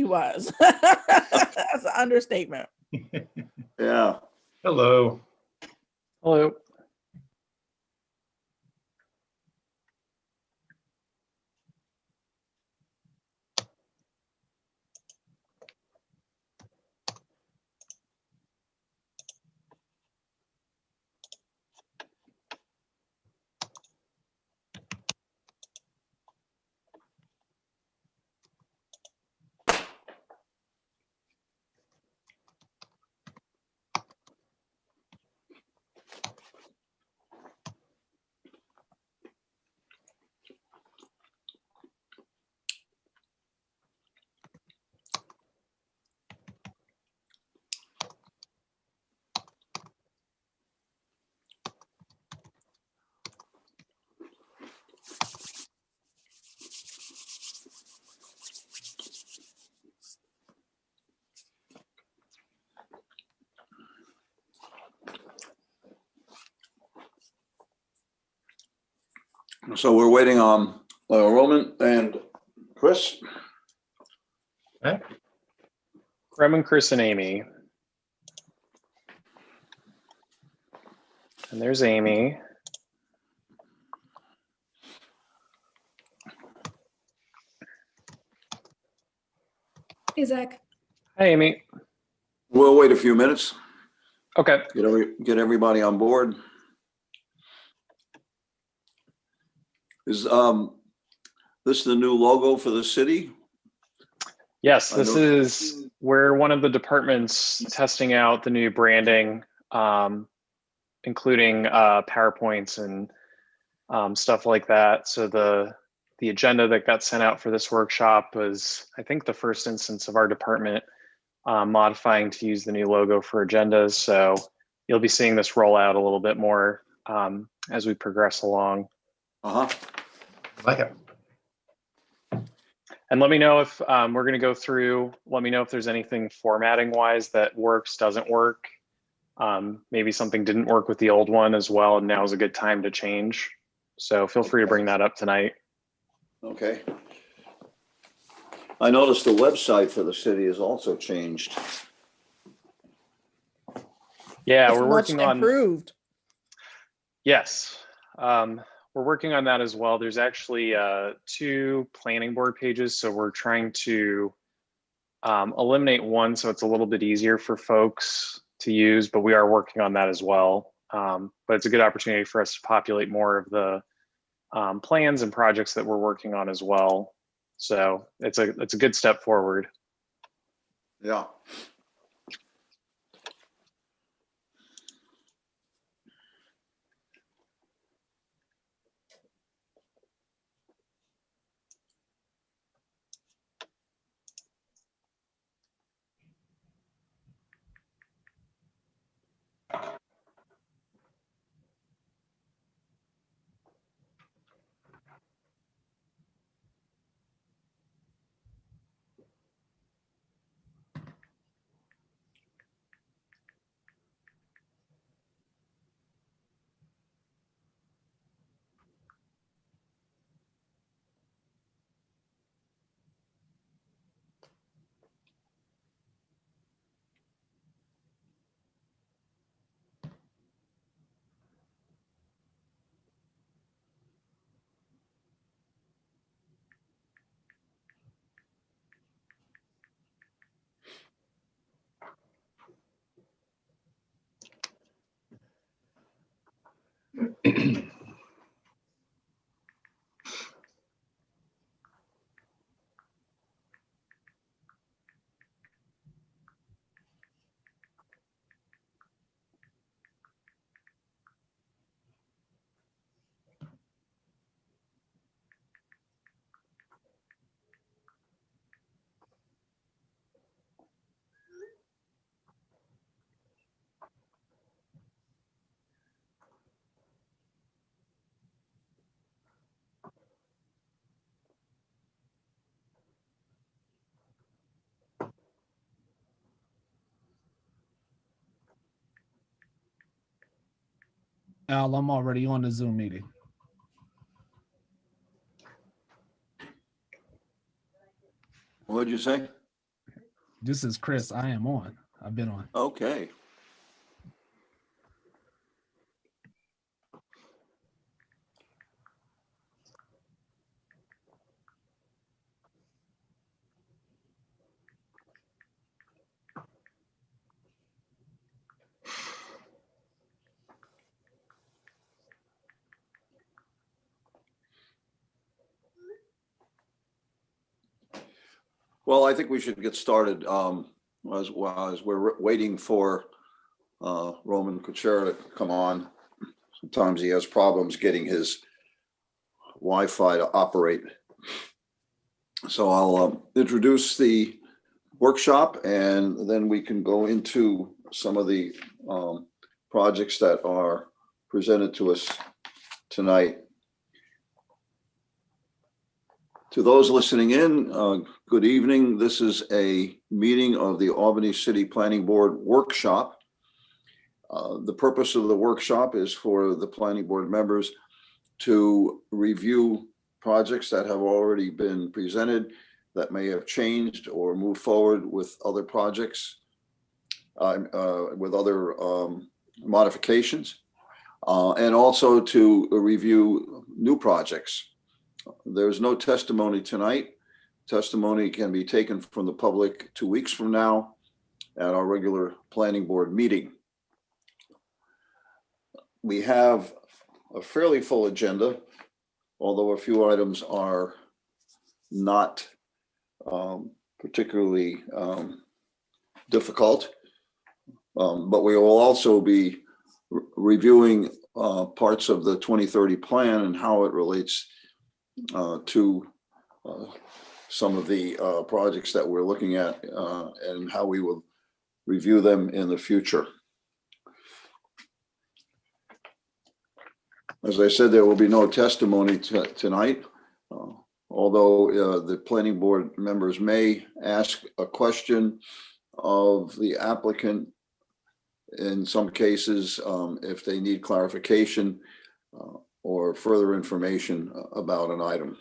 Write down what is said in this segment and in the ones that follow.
He was. That's an understatement. Yeah. Hello. Hello. So we're waiting on Roman and Chris. Okay. Roman, Chris, and Amy. And there's Amy. Hey, Zach. Hi, Amy. We'll wait a few minutes. Okay. Get everybody on board. Is this the new logo for the city? Yes, this is where one of the departments testing out the new branding, including PowerPoints and stuff like that. So the agenda that got sent out for this workshop was, I think, the first instance of our department modifying to use the new logo for agendas. So you'll be seeing this roll out a little bit more as we progress along. Like it. And let me know if we're going to go through, let me know if there's anything formatting wise that works, doesn't work. Maybe something didn't work with the old one as well, and now is a good time to change. So feel free to bring that up tonight. Okay. I noticed the website for the city has also changed. Yeah, It's we're much working on. improved. Yes, we're working on that as well. There's actually 2 planning board pages, so we're trying to eliminate one so it's a little bit easier for folks to use, but we are working on that as well. But it's a good opportunity for us to populate more of the plans and projects that we're working on as well. So it's a good step forward. Yeah. Al, I'm already on the Zoom meeting. What'd you say? This is Chris. I am on. I've been on. Okay. Well, I think we should get started as we're waiting for Roman Kuchera to come on. Sometimes he has problems getting his Wi-Fi to operate. So I'll introduce the workshop, and then we can go into some of the projects that are presented to us tonight. To those listening in, good evening. This is a meeting of the Albany City Planning Board workshop. The purpose of the workshop is for the planning board members to review projects that have already been presented, that may have changed or move forward with other projects, with other modifications, and also to review new projects. There's no testimony tonight. Testimony can be taken from the public 2 weeks from now at our regular planning board meeting. We have a fairly full agenda, although a few items are not particularly difficult. But we will also be reviewing parts of the 2030 plan and how it relates to some of the projects that we're looking at and how we will review them in the future. As I said, there will be no testimony tonight, although the planning board members may ask a question of the applicant in some cases if they need clarification or further information about an item.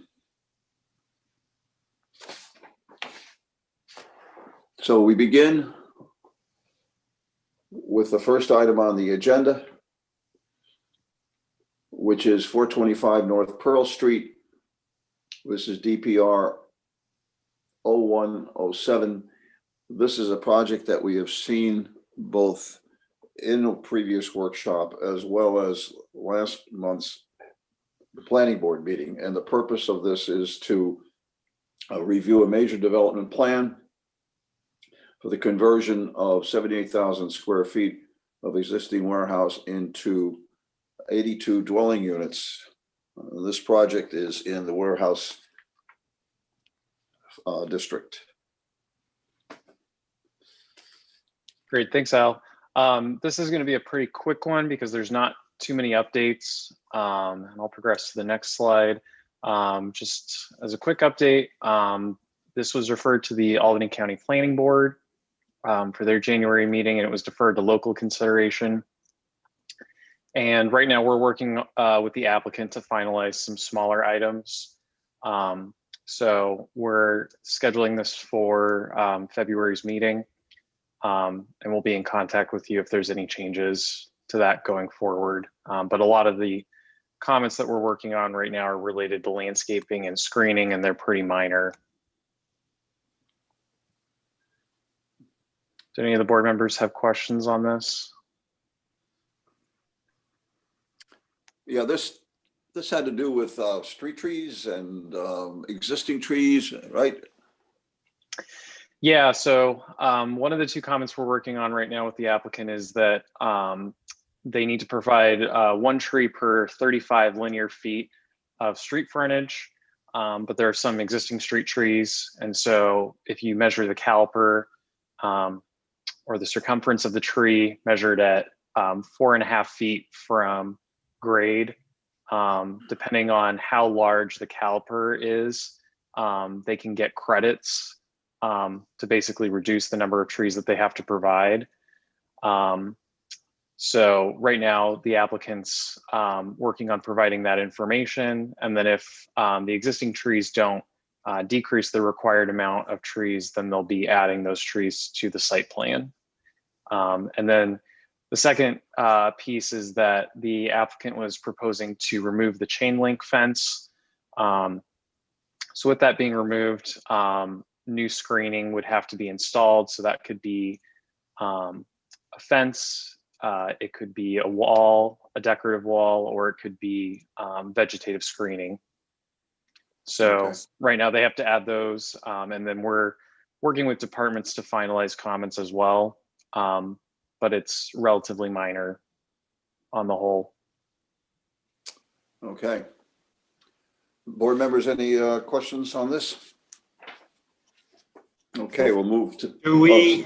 So we begin with the first item on the agenda, which is 425 North Pearl Street. This is DPR 0107. This is a project that we have seen both in a previous workshop as well as last month's planning board meeting. And the purpose of this is to review a major development plan for the conversion of 78,000 square feet of existing warehouse into 82 dwelling units. This project is in the warehouse district. Great, thanks, Al. This is going to be a pretty quick one because there's not too many updates. And I'll progress to the next slide. Just as a quick update, this was referred to the Albany County Planning Board for their January meeting, and it was deferred to local consideration. And right now we're working with the applicant to finalize some smaller items. So we're scheduling this for February's meeting. And we'll be in contact with you if there's any changes to that going forward. But a lot of the comments that we're working on right now are related to landscaping and screening, and they're pretty minor. Do any of the board members have questions on this? Yeah, this had to do with street trees and existing trees, right? Yeah, so one of the two comments we're working on right now with the applicant is that they need to provide one tree per 35 linear feet of street frontage, but there are some existing street trees. And so if you measure the caliper or the circumference of the tree measured at 4.5 feet from grade, depending on how large the caliper is, they can get credits to basically reduce the number of trees that they have to provide. So right now the applicant's working on providing that information. And then if the existing trees don't decrease the required amount of trees, then they'll be adding those trees to the site plan. And then the second piece is that the applicant was proposing to remove the chain link fence. So with that being removed, new screening would have to be installed. So that could be a fence, it could be a wall, a decorative wall, or it could be vegetative screening. So Okay. right now they have to add those, and then we're working with departments to finalize comments as well. But it's relatively minor on the whole. Okay. Board members, any questions on this? Okay, we'll move to. Do we,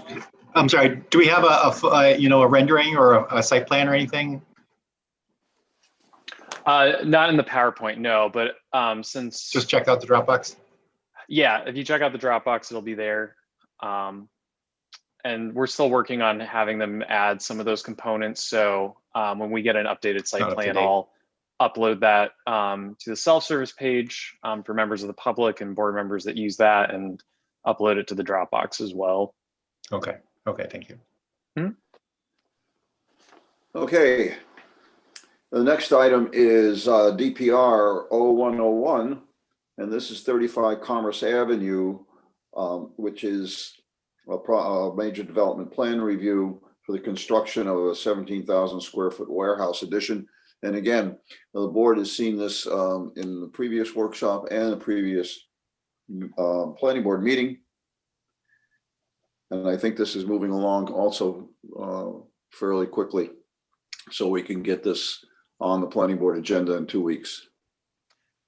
I'm sorry, do we have a rendering or a site plan or anything? Not in the PowerPoint, no, but since Just check out the Dropbox. yeah, if you check out the Dropbox, it'll be there. And we're still working on having them add some of those components. So when we get an updated site Not up to plan, date. I'll upload that to the self-service page for members of the public and board members that use that, and upload it to the Dropbox as well. Okay, thank you. Okay. The next item is DPR 0101, and this is 35 Commerce Avenue, which is a major development plan review for the construction of a 17,000 square foot warehouse addition. And again, the board has seen this in the previous workshop and the previous planning board meeting. And I think this is moving along also fairly quickly, so we can get this on the planning board agenda in 2 weeks.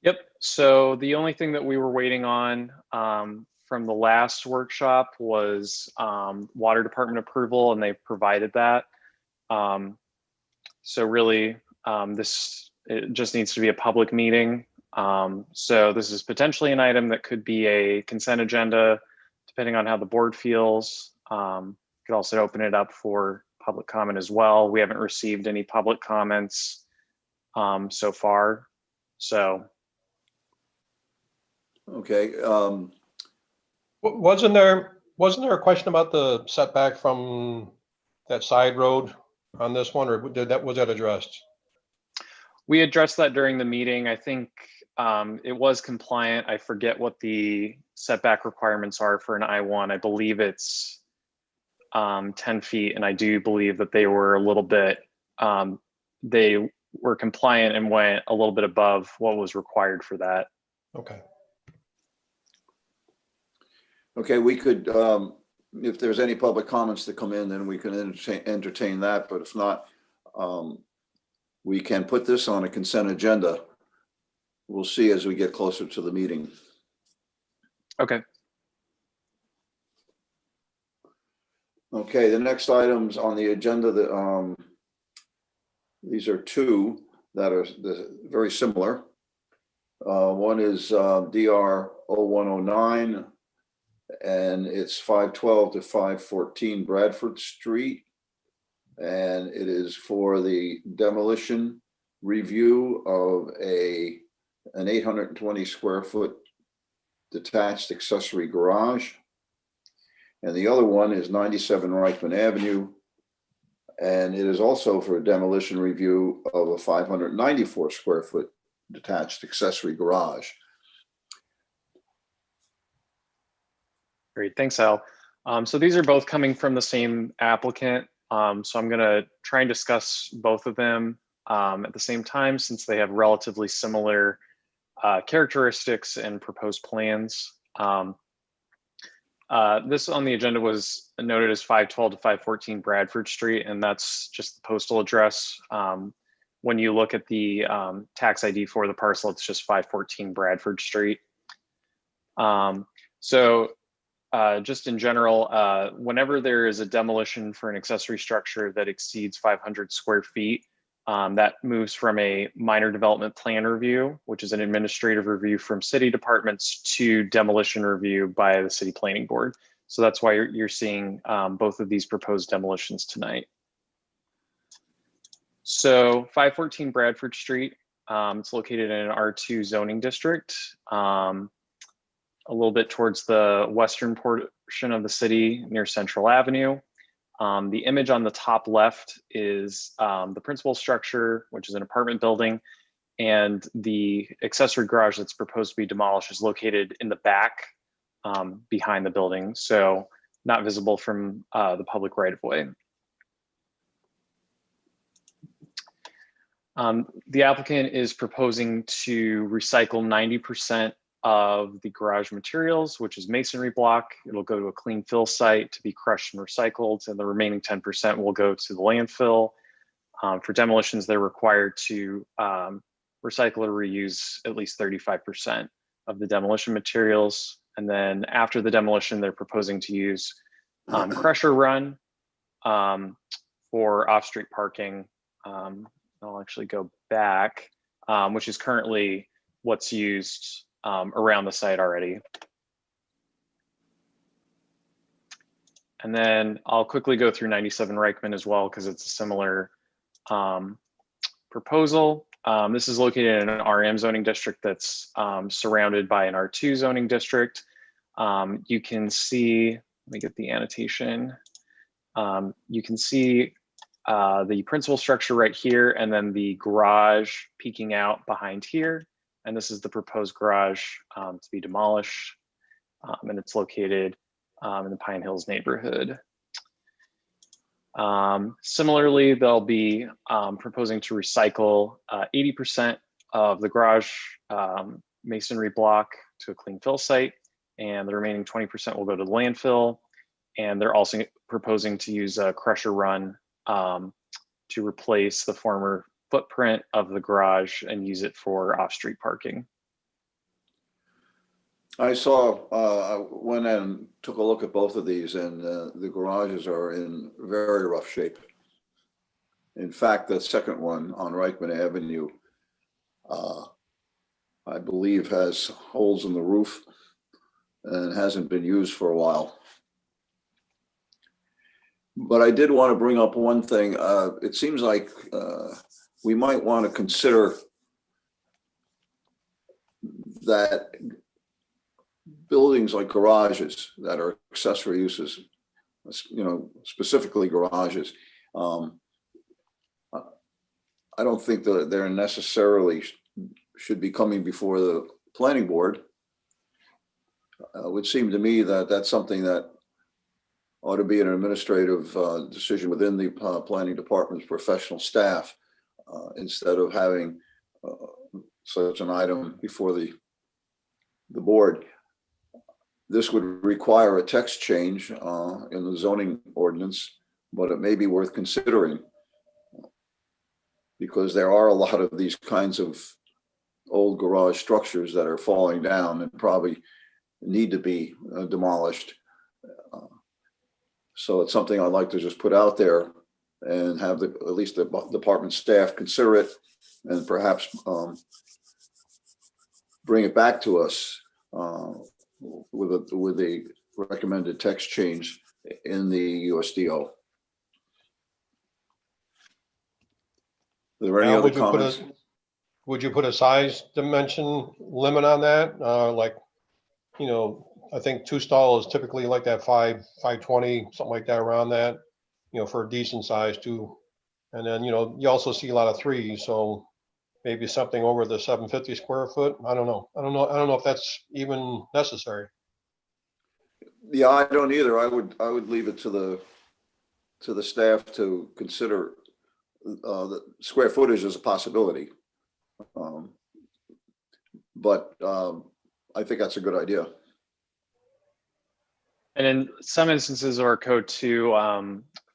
Yep. So the only thing that we were waiting on from the last workshop was water department approval, and they provided that. So really, it just needs to be a public meeting. So this is potentially an item that could be a consent agenda, depending on how the board feels. Could also open it up for public comment as well. We haven't received any public comments so far. So. Okay. Wasn't there a question about the setback from that side road on this one, or was that addressed? We addressed that during the meeting. I think it was compliant. I forget what the setback requirements are for an I-1. I believe it's 10 feet, and I do believe that they were a little bit, they were compliant and went a little bit above what was required for that. Okay. Okay, we could, if there's any public comments that come in, then we can entertain that. But if not, we can put this on a consent agenda. We'll see as we get closer to the meeting. Okay. Okay, the next items on the agenda, that these are two that are very similar. One is DR 0109, and it's 512 to 514 Bradford Street. And it is for the demolition review of an 820 square foot detached accessory garage. And the other one is 97 Reichman Avenue. And it is also for a demolition review of a 594 square foot detached accessory garage. Great, thanks, Al. So these are both coming from the same applicant. So I'm gonna try and discuss both of them at the same time, since they have relatively similar characteristics and proposed plans. This on the agenda was noted as 512 to 514 Bradford Street, and that's just the postal address. When you look at the tax ID for the parcel, it's just 514 Bradford Street. Just in general, whenever there is a demolition for an accessory structure that exceeds 500 square feet, that moves from a minor development plan review, which is an administrative review from city departments, to demolition review by the city planning board. So that's why you're seeing both of these proposed demolitions tonight. So 514 Bradford Street, it's located in an R2 zoning district. a little bit towards the western portion of the city near Central Avenue. The image on the top left is the principal structure, which is an apartment building, and the accessory garage that's proposed to be demolished is located in the back behind the building, so not visible from the public right-of-way. The applicant is proposing to recycle 90% of the garage materials, which is masonry block. It'll go to a clean fill site to be crushed and recycled, and the remaining 10% will go to the landfill. For demolitions, they're required to recycle or reuse at least 35% of the demolition materials. And then after the demolition, they're proposing to use crusher run for off-street parking. I'll actually go back, which is currently what's used around the site already. And then I'll quickly go through 97 Reichman as well, because it's a similar proposal. This is located in an RM zoning district that's surrounded by an R2 zoning district. You can see, let me get the annotation. You can see the principal structure right here, and then the garage peeking out behind here. And this is the proposed garage to be demolished. And it's located in the Pine Hills neighborhood. Similarly, they'll be proposing to recycle 80% of the garage masonry block to a clean fill site, and the remaining 20% will go to the landfill. And they're also proposing to use a crusher run to replace the former footprint of the garage and use it for off-street parking. I saw, went and took a look at both of these, and the garages are in very rough shape. In fact, the second one on Reichman Avenue, I believe has holes in the roof and hasn't been used for a while. But I did want to bring up one thing. It seems like we might want to consider that buildings like garages that are accessory uses, you know, specifically garages, I don't think that they're necessarily should be coming before the planning board. It would seem to me that that's something that ought to be an administrative decision within the planning department's professional staff, instead of having such an item before the board. This would require a text change in the zoning ordinance, but it may be worth considering, because there are a lot of these kinds of old garage structures that are falling down and probably need to be demolished. So it's something I'd like to just put out there and have at least the department staff consider it, and perhaps bring it back to us with a recommended text change in the USDO. Are there any other comments? Would you put a size dimension limit on that? Like, you know, I think 2 stall is typically like that 520, something like that, around that, you know, for a decent size too. And then, you know, you also see a lot of 3s, so maybe something over the 750 square foot. I don't know if that's even necessary. Yeah, I don't either. I would leave it to the staff to consider the square footage as a possibility. But I think that's a good idea. And in some instances of our code too,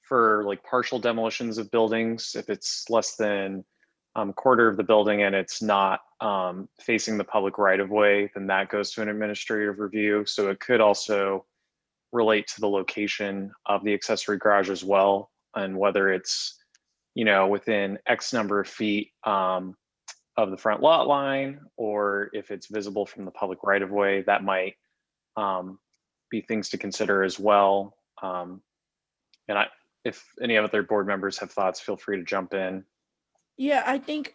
for like partial demolitions of buildings, if it's less than quarter of the building and it's not facing the public right of way, then that goes to an administrative review. So it could also relate to the location of the accessory garage as well, and whether it's, you know, within X number of feet of the front lot line, or if it's visible from the public right of way. That might be things to consider as well. And if any other board members have thoughts, feel free to jump in. Yeah, I think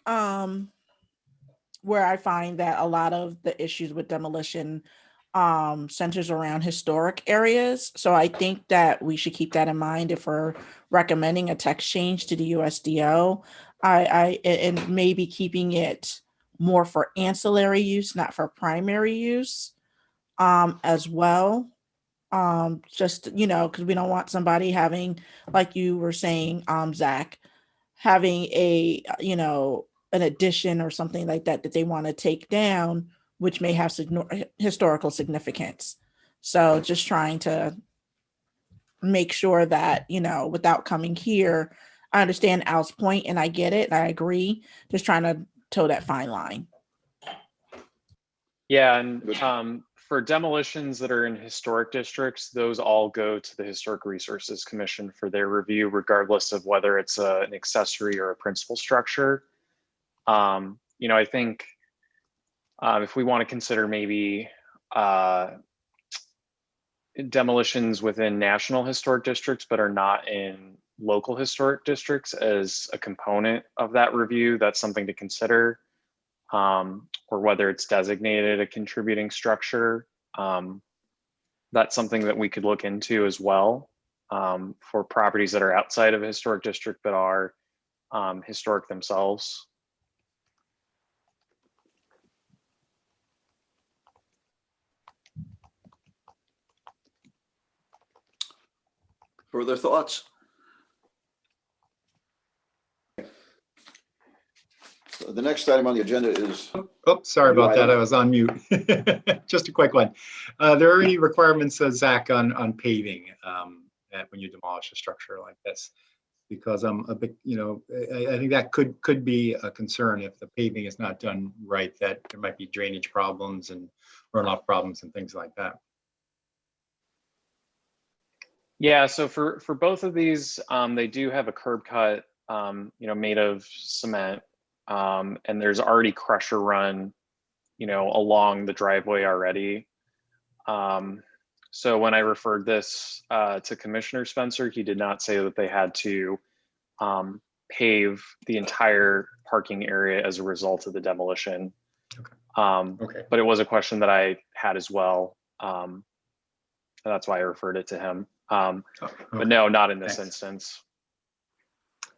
where I find that a lot of the issues with demolition centers around historic areas. So I think that we should keep that in mind if we're recommending a text change to the USDO. And maybe keeping it more for ancillary use, not for primary use, as well. Just, because we don't want somebody having, like you were saying, Zach, having an addition or something like that that they want to take down, which may have historical significance. So just trying to make sure that, without coming here, I understand Al's point and I get it. I agree. Just trying to toe that fine line. Yeah, and for demolitions that are in historic districts, those all go to the Historic Resources Commission for their review, regardless of whether it's an accessory or a principal structure. I think if we want to consider maybe demolitions within national historic districts, but are not in local historic districts as a component of that review, that's something to consider. Or whether it's designated a contributing structure. That's something that we could look into as well for properties that are outside of a historic district but are historic themselves. Further thoughts? So the next item on the agenda is. Oh, sorry about that. I was on mute. Just a quick one. There are any requirements, Zach, on paving when you demolish a structure like this? Because I'm a bit, I think that could be a concern if the paving is not done right, that there might be drainage problems and runoff problems and things like that. Yeah, so for both of these, they do have a curb cut, made of cement. And there's already crusher run, along the driveway already. So when I referred this to Commissioner Spencer, he did not say that they had to pave the entire parking area as a result of the demolition. Okay. But it was a question that I had as well. And that's why I referred it to him. Okay. But no, not in this instance.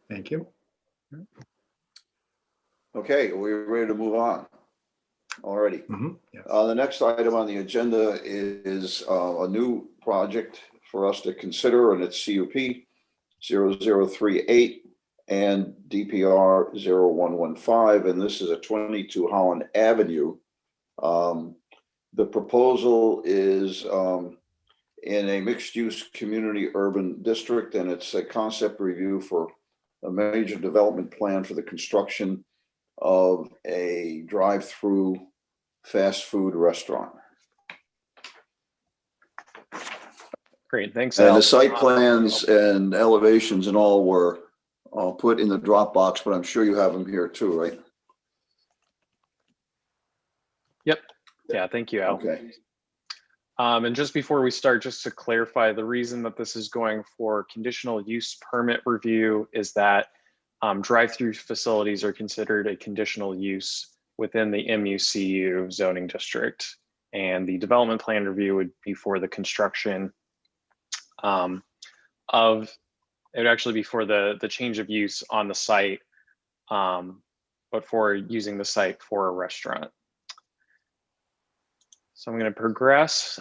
Thank you. Okay, we're ready to move on. Already. Mm-hmm. Yes. The next item on the agenda is a new project for us to consider, and it's CUP 0038 and DPR 0115, and this is a 22 Holland Avenue. The proposal is in a mixed-use community urban district, and it's a concept review for a major development plan for the construction of a drive-through fast food restaurant. Great, thanks. And Al. the site plans and elevations and all were put in the Dropbox, but I'm sure you have them here too, right? Yep. Yeah, thank you, Al. Okay. And just before we start, just to clarify, the reason that this is going for conditional use permit review is that drive-through facilities are considered a conditional use within the MUCU zoning district. And the development plan review would be for the construction it would actually be for the change of use on the site, but for using the site for a restaurant. So I'm going to progress.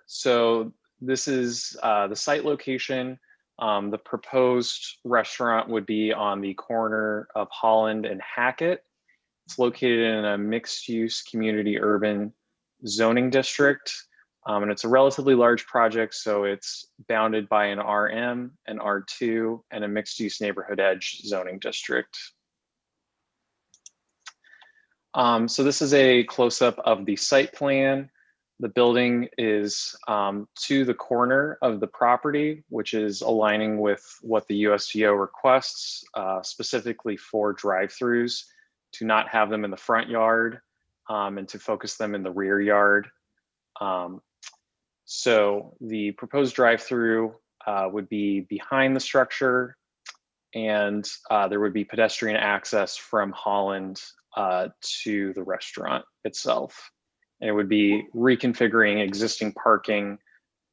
So this is the site location. The proposed restaurant would be on the corner of Holland and Hackett. It's located in a mixed-use community urban zoning district. And it's a relatively large project, so it's bounded by an RM, an R2, and a mixed-use neighborhood edge zoning district. So this is a close-up of the site plan. The building is to the corner of the property, which is aligning with what the USDO requests, specifically for drive-throughs, to not have them in the front yard and to focus them in the rear yard. So the proposed drive-through would be behind the structure, and there would be pedestrian access from Holland to the restaurant itself. And it would be reconfiguring existing parking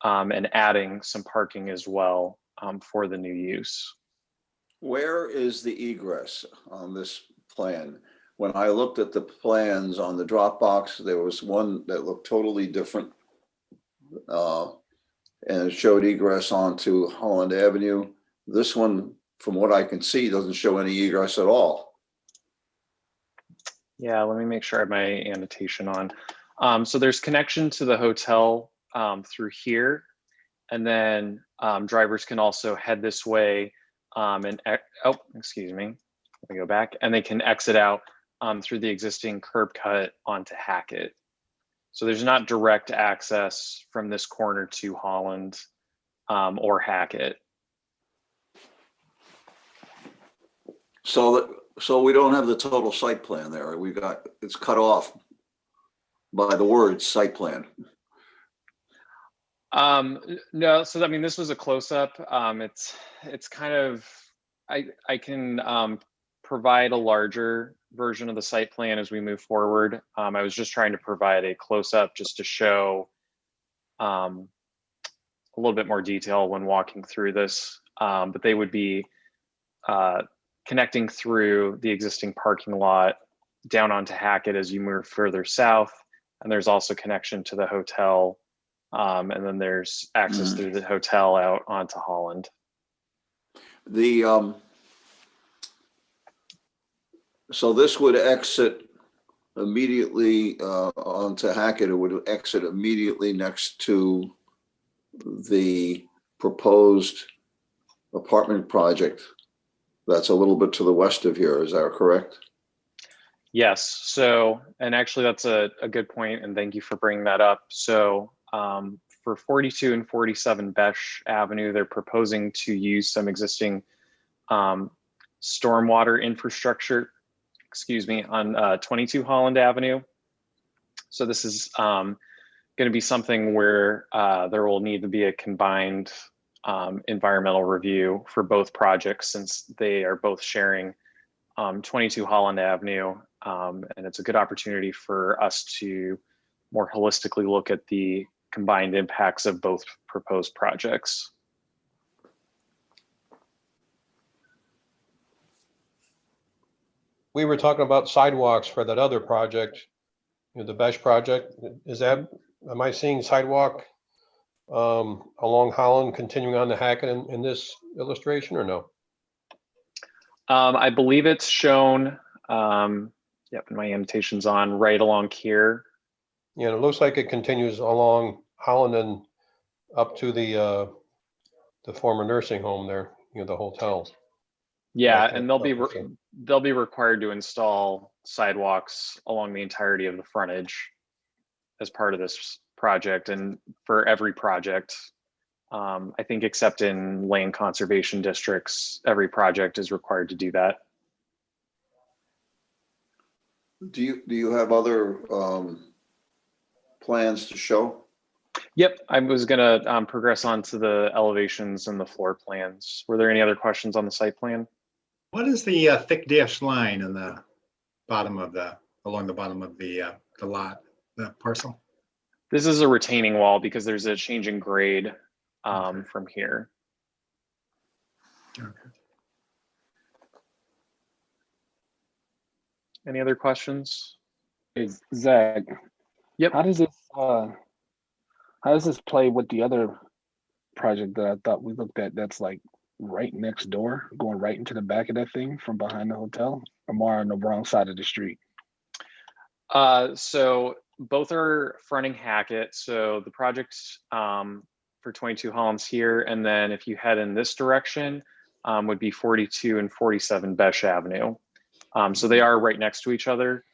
and adding some parking as well for the new use. Where is the egress on this plan? When I looked at the plans on the Dropbox, there was one that looked totally different. And it showed egress onto Holland Avenue. This one, from what I can see, doesn't show any egress at all. Yeah, let me make sure I have my annotation on. So there's connection to the hotel through here. And then drivers can also head this way excuse me, let me go back. And they can exit out through the existing curb cut onto Hackett. So there's not direct access from this corner to Holland or Hackett. So we don't have the total site plan there. It's cut off by the word site plan. No, so I mean, this was a close-up. It's kind of, I can provide a larger version of the site plan as we move forward. I was just trying to provide a close-up just to show a little bit more detail when walking through this, but they would be connecting through the existing parking lot down onto Hackett as you move further south. And there's also connection to the hotel. And then there's access through the hotel out onto Holland. So this would exit immediately onto Hackett. It would exit immediately next to the proposed apartment project that's a little bit to the west of here. Is that correct? Yes. So, and actually that's a good point, and thank you for bringing that up. So for 42 and 47 Besh Avenue, they're proposing to use some existing stormwater infrastructure, on 22 Holland Avenue. So this is going to be something where there will need to be a combined environmental review for both projects, since they are both sharing 22 Holland Avenue. And it's a good opportunity for us to more holistically look at the combined impacts of both proposed projects. We were talking about sidewalks for that other project, the Besh project. Am I seeing sidewalk along Holland continuing on to Hackett in this illustration, or no? I believe it's shown, yep, my annotation's on right along here. Yeah, it looks like it continues along Holland and up to the former nursing home there, the hotel. Yeah, Okay, and they'll be required to install sidewalks along the entirety of the frontage as part of this project, and for every project. I think except in land conservation districts, every project is required to do that. Do you have other plans to show? Yep, I was gonna progress on to the elevations and the floor plans. Were there any other questions on the site plan? What is the thick dashed line in the bottom of along the bottom of the lot, the parcel? This is a retaining wall because there's a change in grade from here. Okay. Any other questions? Hey, Zach. Yep. How does this play with the other project that I thought we looked at that's like right next door, going right into the back of that thing from behind the hotel, or more on the wrong side of the street? So both are fronting Hackett. So the project for 22 Holland's here, and then if you head in this direction, would be 42 and 47 Besh Avenue. So they are right next to each other.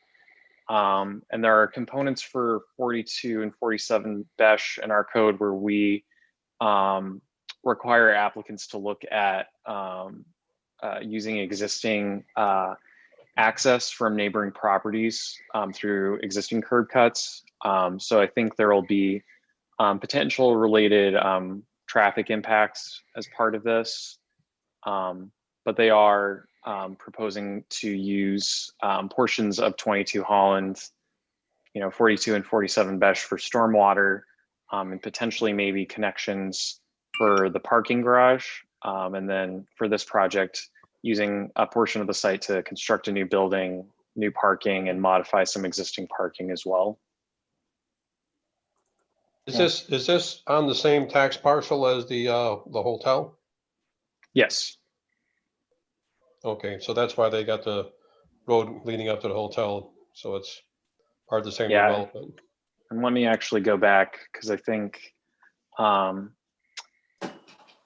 And there are components for 42 and 47 Besh in our code where we require applicants to look at using existing access from neighboring properties through existing curb cuts. So I think there will be potential related traffic impacts as part of this. But they are proposing to use portions of 22 Holland 42 and 47 Besh for stormwater, and potentially maybe connections for the parking garage. And then for this project, using a portion of the site to construct a new building, new parking, and modify some existing parking as well. Is this on the same tax parcel as the hotel? Yes. Okay, so that's why they got the road leading up to the hotel. So it's part of the same Yeah. development. And let me actually go back because I think,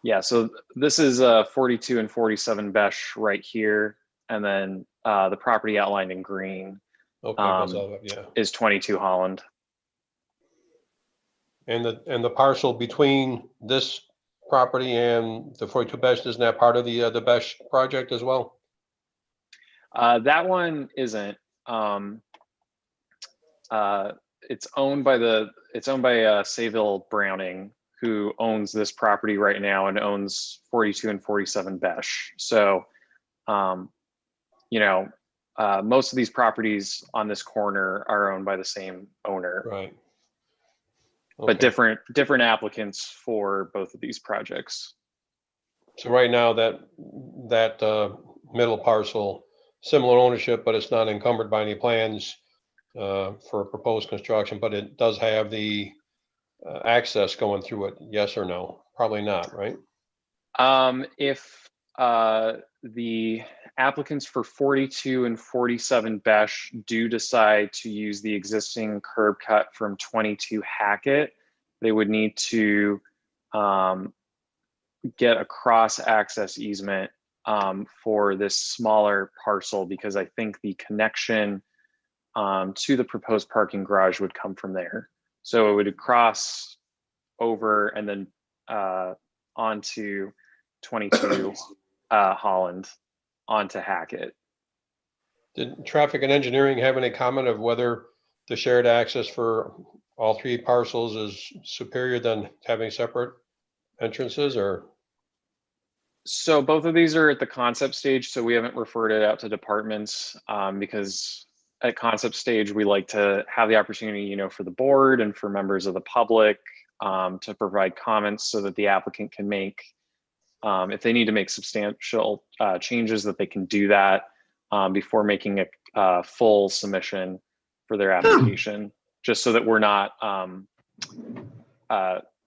yeah, so this is 42 and 47 Besh right here. And then the property outlined in green Okay, that's all, yeah. is 22 Holland. And the parcel between this property and the 42 Besh, isn't that part of the Besh project as well? That one isn't. It's owned by Sayville Browning, who owns this property right now and owns 42 and 47 Besh. So, most of these properties on this corner are owned by the same owner. Right. But Okay. different applicants for both of these projects. So right now that middle parcel, similar ownership, but it's not encumbered by any plans for proposed construction, but it does have the access going through it. Yes or no? Probably not, right? If the applicants for 42 and 47 Besh do decide to use the existing curb cut from 22 Hackett, they would need to get a cross access easement for this smaller parcel, because I think the connection to the proposed parking garage would come from there. So it would cross over and then onto 22 Holland onto Hackett. Did traffic and engineering have any comment of whether the shared access for all three parcels is superior than having separate entrances, or? So both of these are at the concept stage, so we haven't referred it out to departments because at concept stage, we like to have the opportunity, for the board and for members of the public to provide comments so that the applicant can make, if they need to make substantial changes, that they can do that before making a full submission for their application, just so that we're not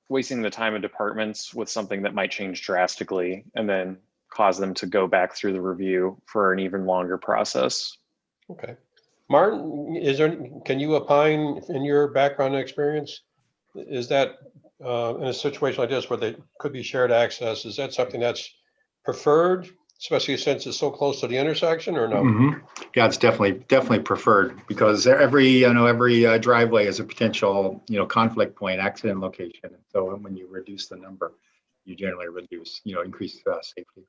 wasting the time of departments with something that might change drastically and then cause them to go back through the review for an even longer process. Okay. Martin, can you opine in your background and experience? Is that in a situation like this where they could be shared access, is that something that's preferred, especially since it's so close to the intersection, or no? Mhm. Yeah, it's definitely preferred, because every driveway is a potential, conflict point, accident location. So when you reduce the number, you generally increase safety.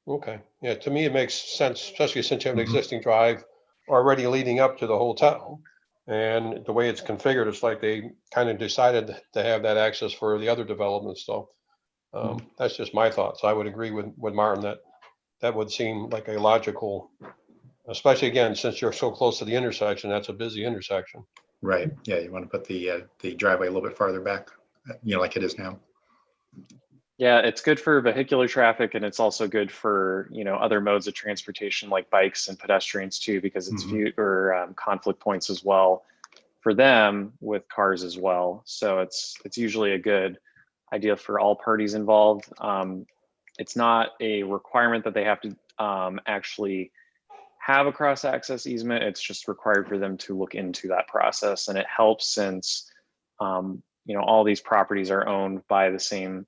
Okay. Yeah, to me, it makes sense, especially since you have an existing drive already leading up to the hotel. And the way it's configured, it's like they kind of decided to have that access for the other developments. So that's just my thoughts. I would agree with Martin that would seem like a logical, especially again, since you're so close to the intersection, that's a busy intersection. Right. Yeah, you want to put the driveway a little bit farther back, like it is now. Yeah, it's good for vehicular traffic, and it's also good for other modes of transportation like bikes and pedestrians too, because it's viewed or conflict points as well for them with cars as well. So it's usually a good idea for all parties involved. It's not a requirement that they have to actually have a cross access easement. It's just required for them to look into that process, and it helps since all these properties are owned by the same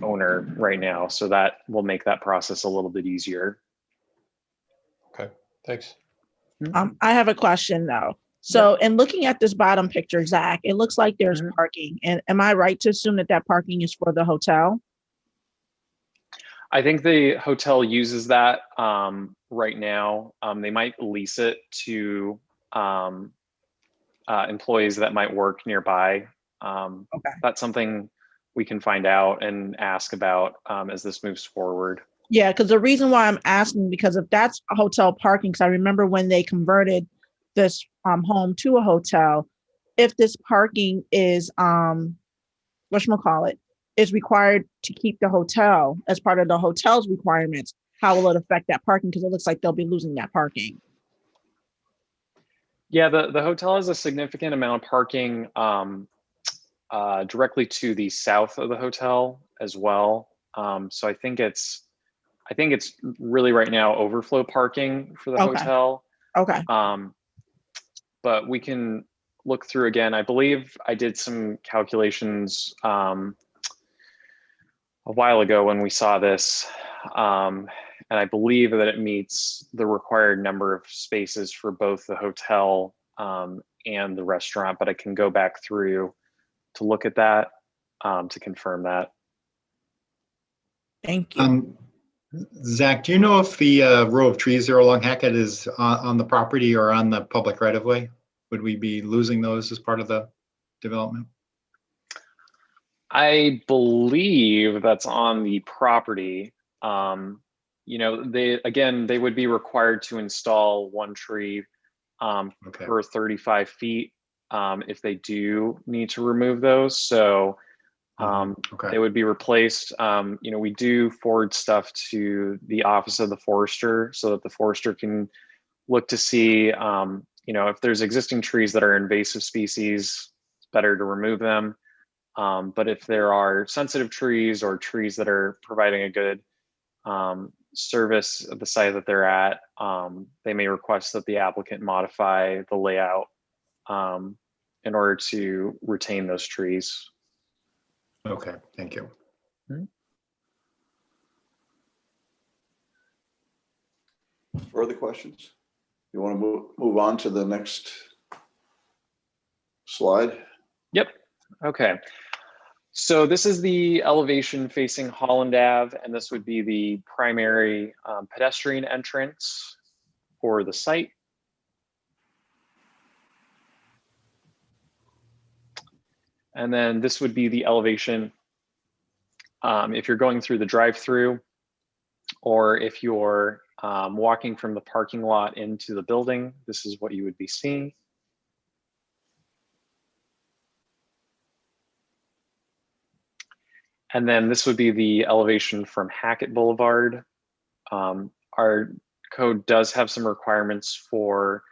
owner right now, so that will make that process a little bit easier. Okay, thanks. I have a question though. So in looking at this bottom picture, Zach, it looks like there's parking. And am I right to assume that parking is for the hotel? I think the hotel uses that right now. They might lease it to employees that might work nearby. Okay. That's something we can find out and ask about as this moves forward. Yeah, because the reason why I'm asking, because if that's a hotel parking, because I remember when they converted this home to a hotel, if this parking is whatchamacallit, is required to keep the hotel as part of the hotel's requirements, how will it affect that parking? Because it looks like they'll be losing that parking. Yeah, the hotel has a significant amount of parking directly to the south of the hotel as well. So I think it's really right now overflow parking for the Okay. hotel. Okay. But we can look through again. I believe I did some calculations a while ago when we saw this. And I believe that it meets the required number of spaces for both the hotel and the restaurant, but I can go back through to look at that to confirm that. Thank you. Zach, do you know if the row of trees there along Hackett is on the property or on the public right of way? Would we be losing those as part of the development? I believe that's on the property. You know, they would be required to install one tree Okay. per 35 feet if they do need to remove those. So Okay. they would be replaced. You know, we do forward stuff to the Office of the Forester so that the forester can look to see, you know, if there's existing trees that are invasive species, it's better to remove them. But if there are sensitive trees or trees that are providing a good service at the site that they're at, they may request that the applicant modify the layout in order to retain those trees. Okay, thank you. Further questions? You want to move on to the next slide? Yep. Okay. So this is the elevation facing Holland Ave, and this would be the primary pedestrian entrance for the site. And then this would be the elevation if you're going through the drive-through, or if you're walking from the parking lot into the building, this is what you would be seeing. And then this would be the elevation from Hackett Boulevard. Our code does have some requirements for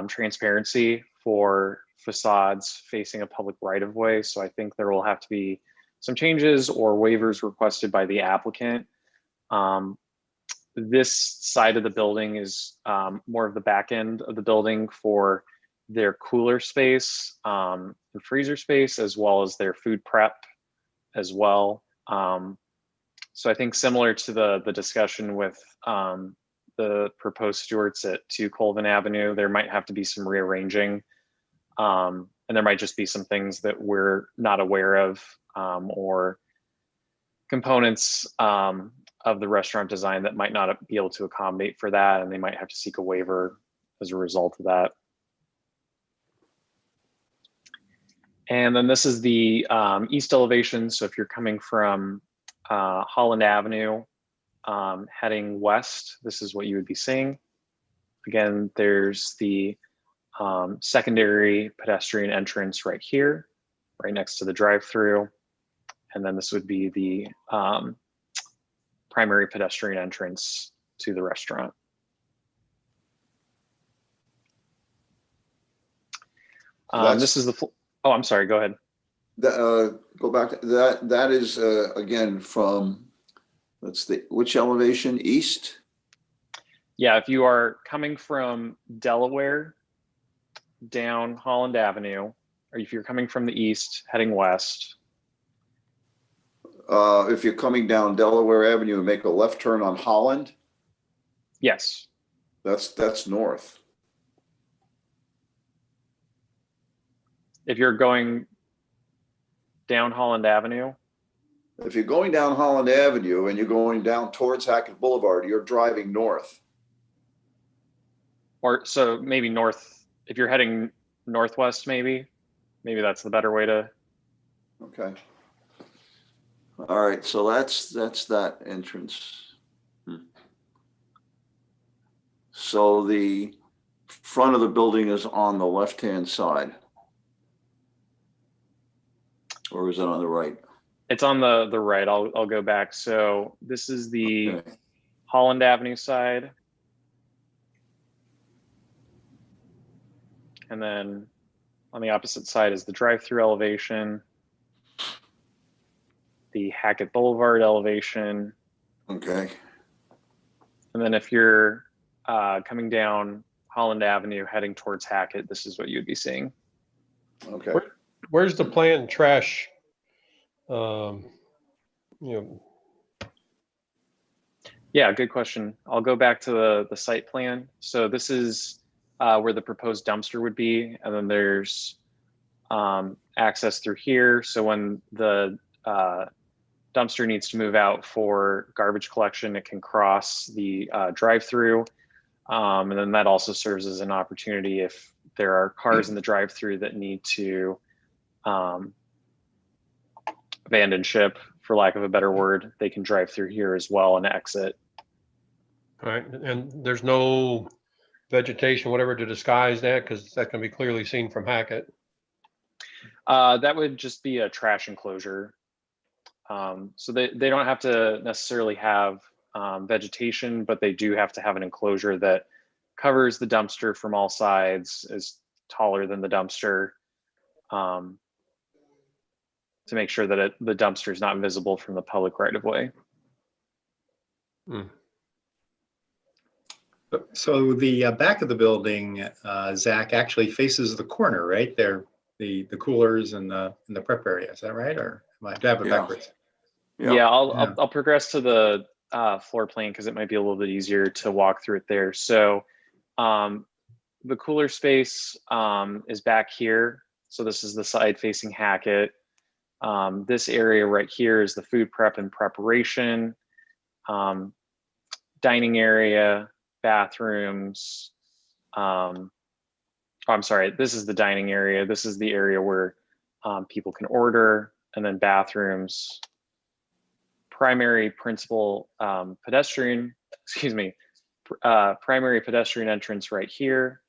transparency for facades facing a public right-of-way. So I think there will have to be some changes or waivers requested by the applicant. This side of the building is more of the back end of the building for their cooler space and freezer space, as well as their food prep as well. So I think similar to the discussion with the proposed Stewart's at 2 Colvin Avenue, there might have to be some rearranging. And there might just be some things that we're not aware of or components of the restaurant design that might not be able to accommodate for that. And they might have to seek a waiver as a result of that. And then this is the east elevation. So if you're coming from Holland Avenue heading west, this is what you would be seeing. Again, there's the secondary pedestrian entrance right here, right next to the drive-through. And then this would be the primary pedestrian entrance to the restaurant. This is the, oh, I'm sorry, go ahead. Go back to that. That is again from, which elevation? East? Yeah, if you are coming from Delaware down Holland Avenue, or if you're coming from the east heading west. If you're coming down Delaware Avenue and make a left turn on Holland? Yes. That's north. If you're going down Holland Avenue? If you're going down Holland Avenue and you're going down towards Hackett Boulevard, you're driving north. Or so maybe north, if you're heading northwest, maybe that's the better way to. Okay. All right, so that's that entrance. So front of the building is on the left-hand side? Or is it on the right? It's on the right. I'll go back. So this is the Okay. Holland Avenue side. And then on the opposite side is the drive-through elevation, the Hackett Boulevard elevation. Okay. And then if you're coming down Holland Avenue heading towards Hackett, this is what you'd be seeing. Okay. Where's the planned trash? You know, Yeah, good question. I'll go back to the site plan. So this is where the proposed dumpster would be. And then there's access through here. So when the dumpster needs to move out for garbage collection, it can cross the drive-through. And then that also serves as an opportunity if there are cars in the drive-through that need to abandon ship, for lack of a better word, they can drive through here as well and exit. all right, and there's no vegetation, whatever, to disguise that, because that can be clearly seen from Hackett. That would just be a trash enclosure. So they don't have to necessarily have vegetation, but they do have to have an enclosure that covers the dumpster from all sides, is taller than the dumpster, to make sure that the dumpster is not visible from the public right of way. So the back of the building, Zach, actually faces the corner, right? There, the coolers and the prep area. Is that right? Or am I have it Yeah. backwards? Yeah, I'll progress to the floor plan because it might be a little bit easier to walk through it there. So the cooler space is back here. So this is the side facing Hackett. This area right here is the food prep and preparation, dining area, bathrooms. I'm sorry, this is the dining area. This is the area where people can order, and then bathrooms, primary principal pedestrian, primary pedestrian entrance right here.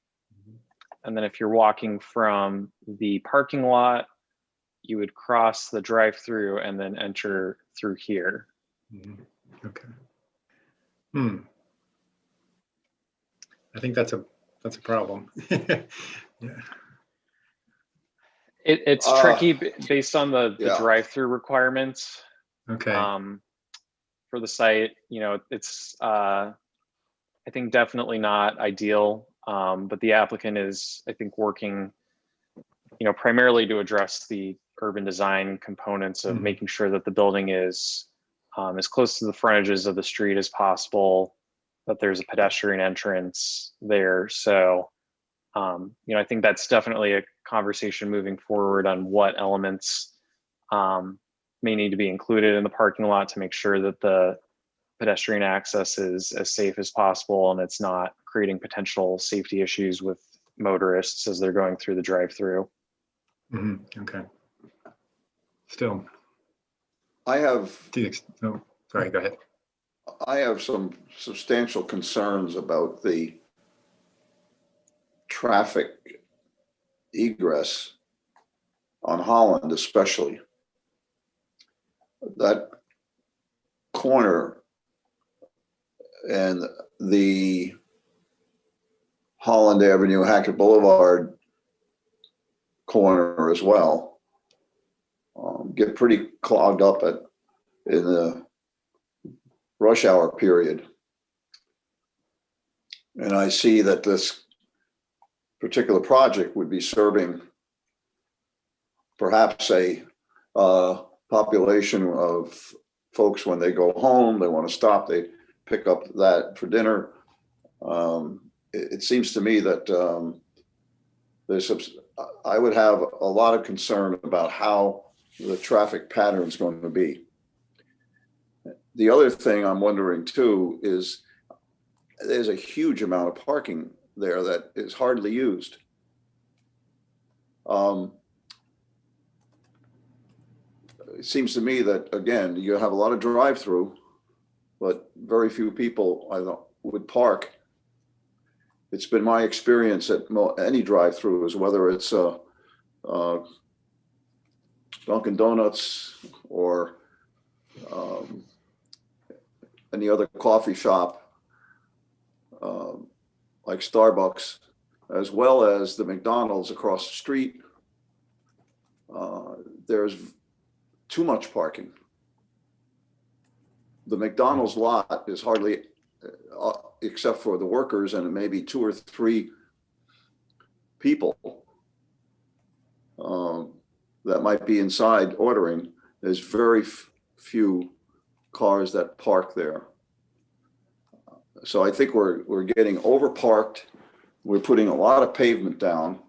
And then if you're walking from the parking lot, you would cross the drive-through and then enter through here. Okay. I think that's a problem. Yeah. It's tricky based on the Yeah. drive-through requirements. Okay. For the site, it's I think definitely not ideal, but the applicant is, I think, working primarily to address the urban design components of making sure that the building is as close to the frontages of the street as possible, that there's a pedestrian entrance there. So I think that's definitely a conversation moving forward on what elements may need to be included in the parking lot to make sure that the pedestrian access is as safe as possible and it's not creating potential safety issues with motorists as they're going through the drive-through. Okay. Still, I have oh, sorry, go ahead. I have some substantial concerns about the traffic egress on Holland, especially. That corner and the Holland Avenue, Hackett Boulevard corner as well get pretty clogged up in the rush hour period. And I see that this particular project would be serving perhaps a population of folks when they go home, they want to stop, they pick up that for dinner. It seems to me that I would have a lot of concern about how the traffic pattern is going to be. The other thing I'm wondering too is there's a huge amount of parking there that is hardly used. It seems to me that, again, you have a lot of drive-through, but very few people would park. it's been my experience at any drive-through is whether it's Dunkin' Donuts or any other coffee shop, like Starbucks, as well as the McDonald's across the street, there's too much parking. The McDonald's lot is hardly, except for the workers and maybe 2 or 3 people that might be inside ordering. There's very few cars that park there. So I think we're getting overparked. We're putting a lot of pavement down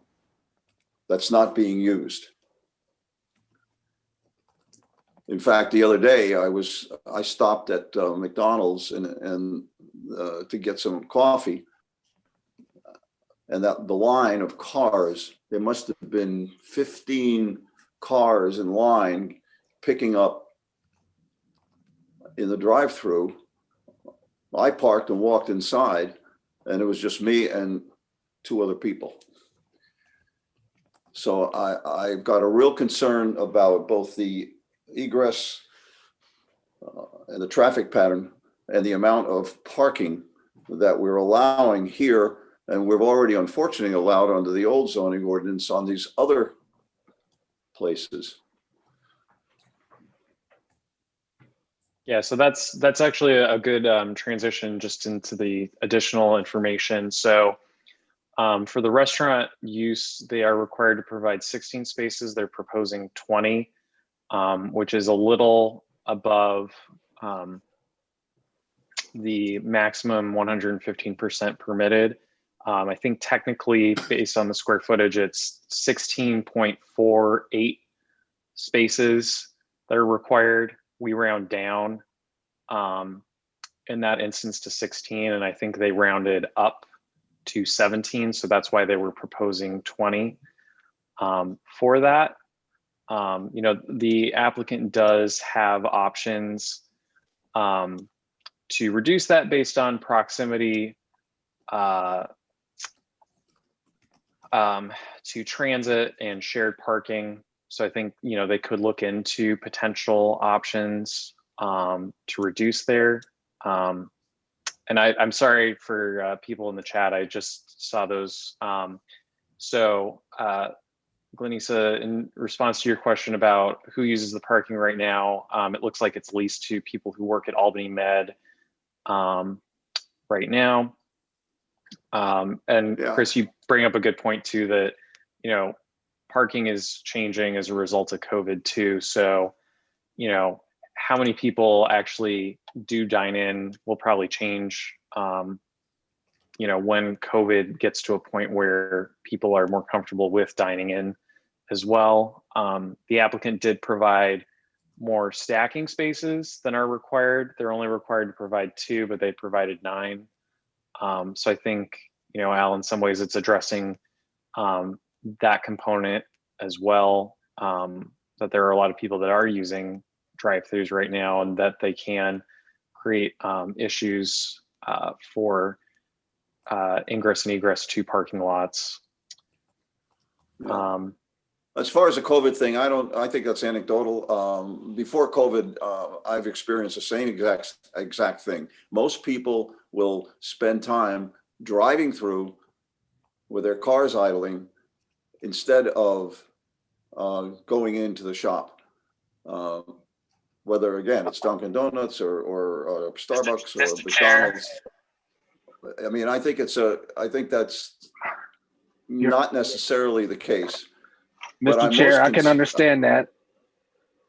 that's not being used. In fact, the other day I stopped at McDonald's and to get some coffee, and that the line of cars, there must have been 15 cars in line picking up in the drive-through. I parked and walked inside, and it was just me and 2 other people. So I've got a real concern about both the egress and the traffic pattern and the amount of parking that we're allowing here. And we've already unfortunately allowed under the old zoning ordinance on these other places. Yeah, so that's actually a good transition just into the additional information. So for the restaurant use, they are required to provide 16 spaces. They're proposing 20, which is a little above the maximum 115% permitted. I think technically, based on the square footage, it's 16.48 spaces that are required. We round down in that instance to 16, and I think they rounded up to 17. So that's why they were proposing 20 for that. You know, the applicant does have options to reduce that based on proximity to transit and shared parking. So I think, you know, they could look into potential options to reduce there. And I'm sorry for people in the chat. I just saw those. So Glenisa, in response to your question about who uses the parking right now, it looks like it's leased to people who work at Albany Med right now. And Yeah. Chris, you bring up a good point too, that, you know, parking is changing as a result of COVID too. So, you know, how many people actually do dine in will probably change, you know, when COVID gets to a point where people are more comfortable with dining in as well. The applicant did provide more stacking spaces than are required. They're only required to provide 2, but they provided 9. So I think, you know, Al, in some ways it's addressing that component as well, that there are a lot of people that are using drive-thrus right now and that they can create issues for ingress and egress to parking lots. Yeah. As far as the COVID thing, I think that's anecdotal. Before COVID, I've experienced the same exact thing. Most people will spend time driving through with their cars idling instead of going into the shop. Whether, again, it's Dunkin' Donuts or Starbucks or McDonald's. I mean, I think that's not necessarily the case. Mr. Chair, I can understand that.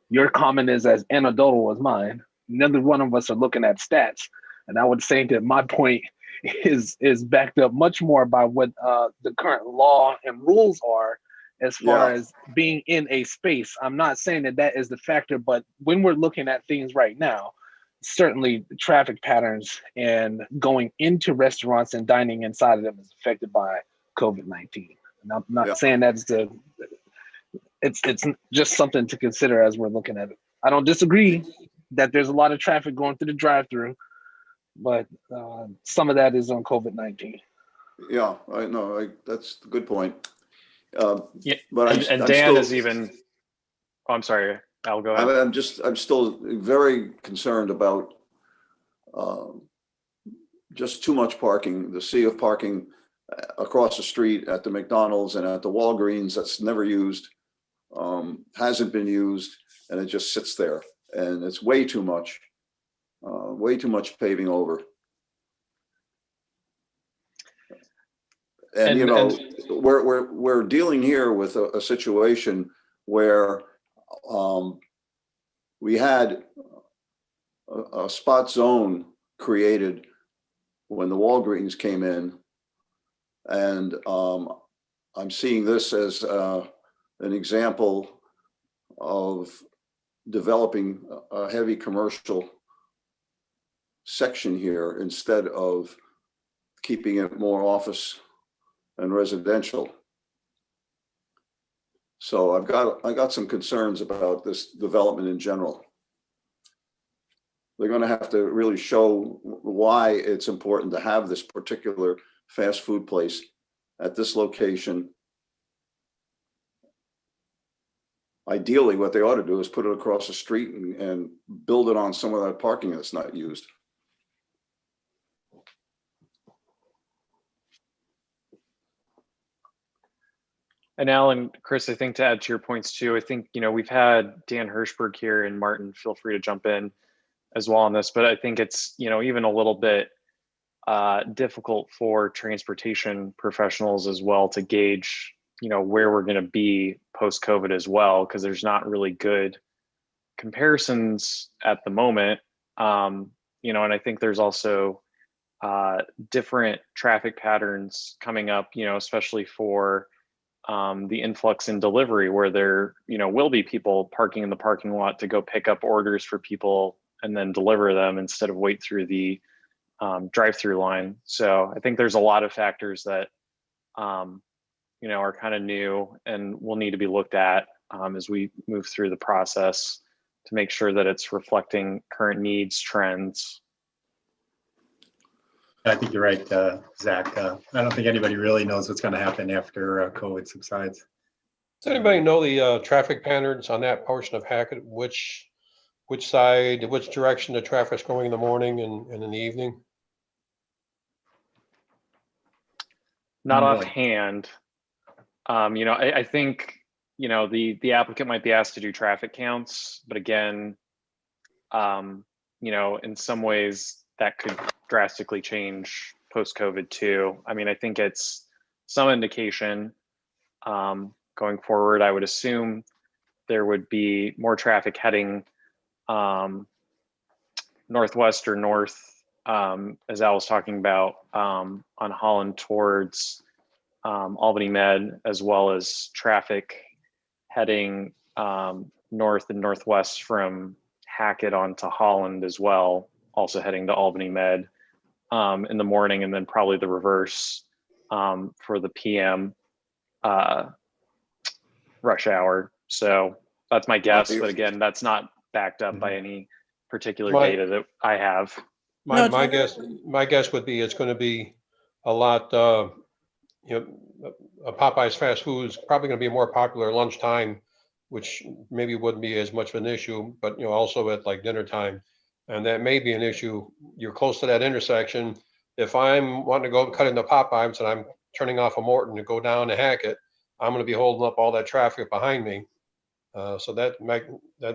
Your comment is as anecdotal as mine. Neither one of us are looking at stats. And I would say that my point is backed up much more by what the current law and rules are as far as being in a space. I'm not saying that is the factor, but when we're looking at things right now, certainly the traffic patterns and going into restaurants and dining inside of them is affected by COVID-19. And I'm not saying that's it's just something to consider as we're looking at it. I don't disagree that there's a lot of traffic going through the drive-through, but some of that is on COVID-19. Yeah, I know, that's a good point. Yeah, But and I'm Dan still, is even. Oh, I'm sorry. I'll go ahead. I'm still very concerned about just too much parking, the sea of parking across the street at the McDonald's and at the Walgreens that's never used, hasn't been used, and it just sits there. And it's way too much paving over. And, you know, we're dealing here with a situation where we had a spot zone created when the Walgreens came in. And I'm seeing this as an example of developing a heavy commercial section here instead of keeping it more office and residential. So I got some concerns about this development in general. They're going to have to really show why it's important to have this particular fast food place at this location. Ideally, what they ought to do is put it across the street and build it on some of that parking that's not used. And Alan, Chris, I think to add to your points too, I think, you know, we've had Dan Hirschberg here, and Martin, feel free to jump in as well on this, but I think it's, you know, even a little bit difficult for transportation professionals as well to gauge, you know, where we're going to be post-COVID as well, because there's not really good comparisons at the moment. You know, and I think there's also different traffic patterns coming up, you know, especially for the influx in delivery, where there, you know, will be people parking in the parking lot to go pick up orders for people and then deliver them instead of wait through the drive-through line. So I think there's a lot of factors that, you know, are kind of new and will need to be looked at as we move through the process to make sure that it's reflecting current needs, trends. I think you're right, Zach. I don't think anybody really knows what's going to happen after COVID subsides. Does anybody know the traffic patterns on that portion of Hackett? Which side, which direction the traffic's going in the morning and in the evening? Not offhand. You know, I think, you know, the applicant might be asked to do traffic counts, but again, you know, in some ways that could drastically change post-COVID too. I mean, I think it's some indication going forward. I would assume there would be more traffic heading northwest or north, as Al was talking about, on Holland towards Albany Med, as well as traffic heading north and northwest from Hackett onto Holland as well, also heading to Albany Med in the morning, and then probably the reverse for the PM rush hour. So that's my guess, but again, that's not backed up by any particular data that I have. My guess would be it's going to be a lot. You know, a Popeye's fast food is probably going to be more popular at lunchtime, which maybe wouldn't be as much of an issue, but, you know, also at like dinner time. And that may be an issue. You're close to that intersection. If I'm wanting to go cut into Popeyes and I'm turning off a Morton to go down to Hackett, I'm going to be holding up all that traffic behind me. So that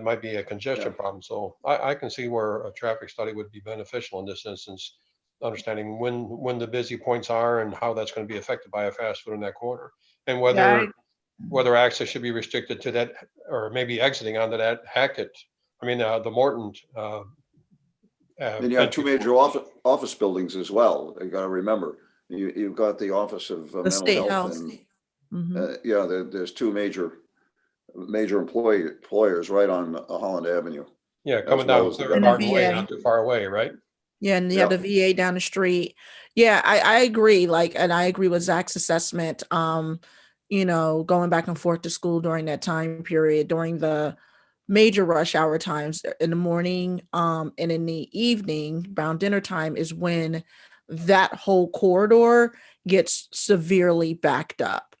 might be a congestion problem. So I can see where a traffic study would be beneficial in this instance, understanding when the busy points are and how that's going to be affected by a fast food in that corner, and whether access should be restricted to that, or maybe exiting onto that Hackett. I mean, the Morton. And you have two major office buildings as well. You got to remember, you've got the Office of Mental Health, and yeah, there's two major employers right on Holland Avenue. Yeah, coming down Barton Way, not too far away, right? Yeah, and the VA down the street. Yeah, I agree. Like, and I agree with Zach's assessment. You know, going back and forth to school during that time period, during the major rush hour times in the morning, and in the evening, around dinner time, is when that whole corridor gets severely backed up.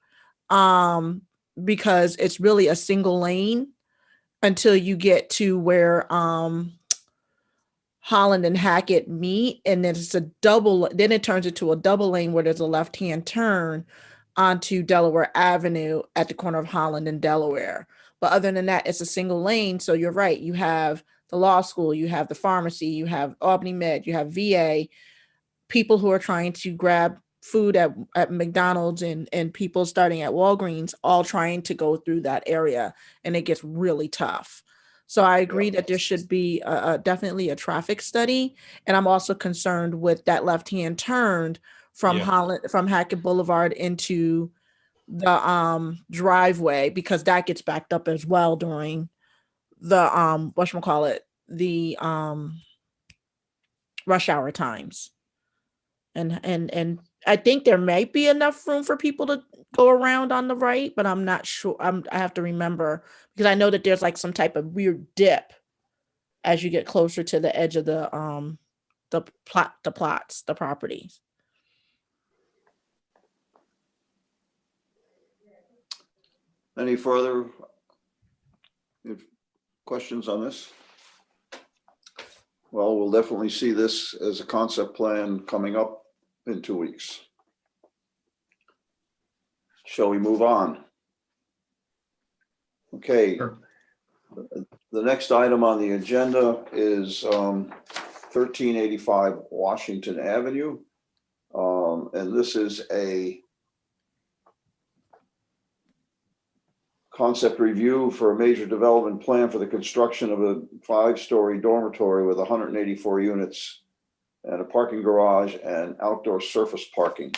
Because it's really a single lane until you get to where Holland and Hackett meet, and then then it turns into a double lane where there's a left-hand turn onto Delaware Avenue at the corner of Holland and Delaware. But other than that, it's a single lane. So you're right. You have the law school, you have the pharmacy, you have Albany Med, you have VA, people who are trying to grab food at McDonald's and people starting at Walgreens, all trying to go through that area, and it gets really tough. So I agree that there should be definitely a traffic study, and I'm also concerned with that left-hand turn from Yeah. from Hackett Boulevard into the driveway, because that gets backed up as well during the whatchamacallit, the rush hour times. And I think there might be enough room for people to go around on the right, but I'm not sure. I have to remember, because I know that there's like some type of weird dip as you get closer to the edge of the properties. Any further questions on this? Well, we'll definitely see this as a concept plan coming up in 2 weeks. Shall we move on? Okay. Sure. The next item on the agenda is 1385 Washington Avenue. And this is a concept review for a major development plan for the construction of a 5-story dormitory with 184 units and a parking garage and outdoor surface parking.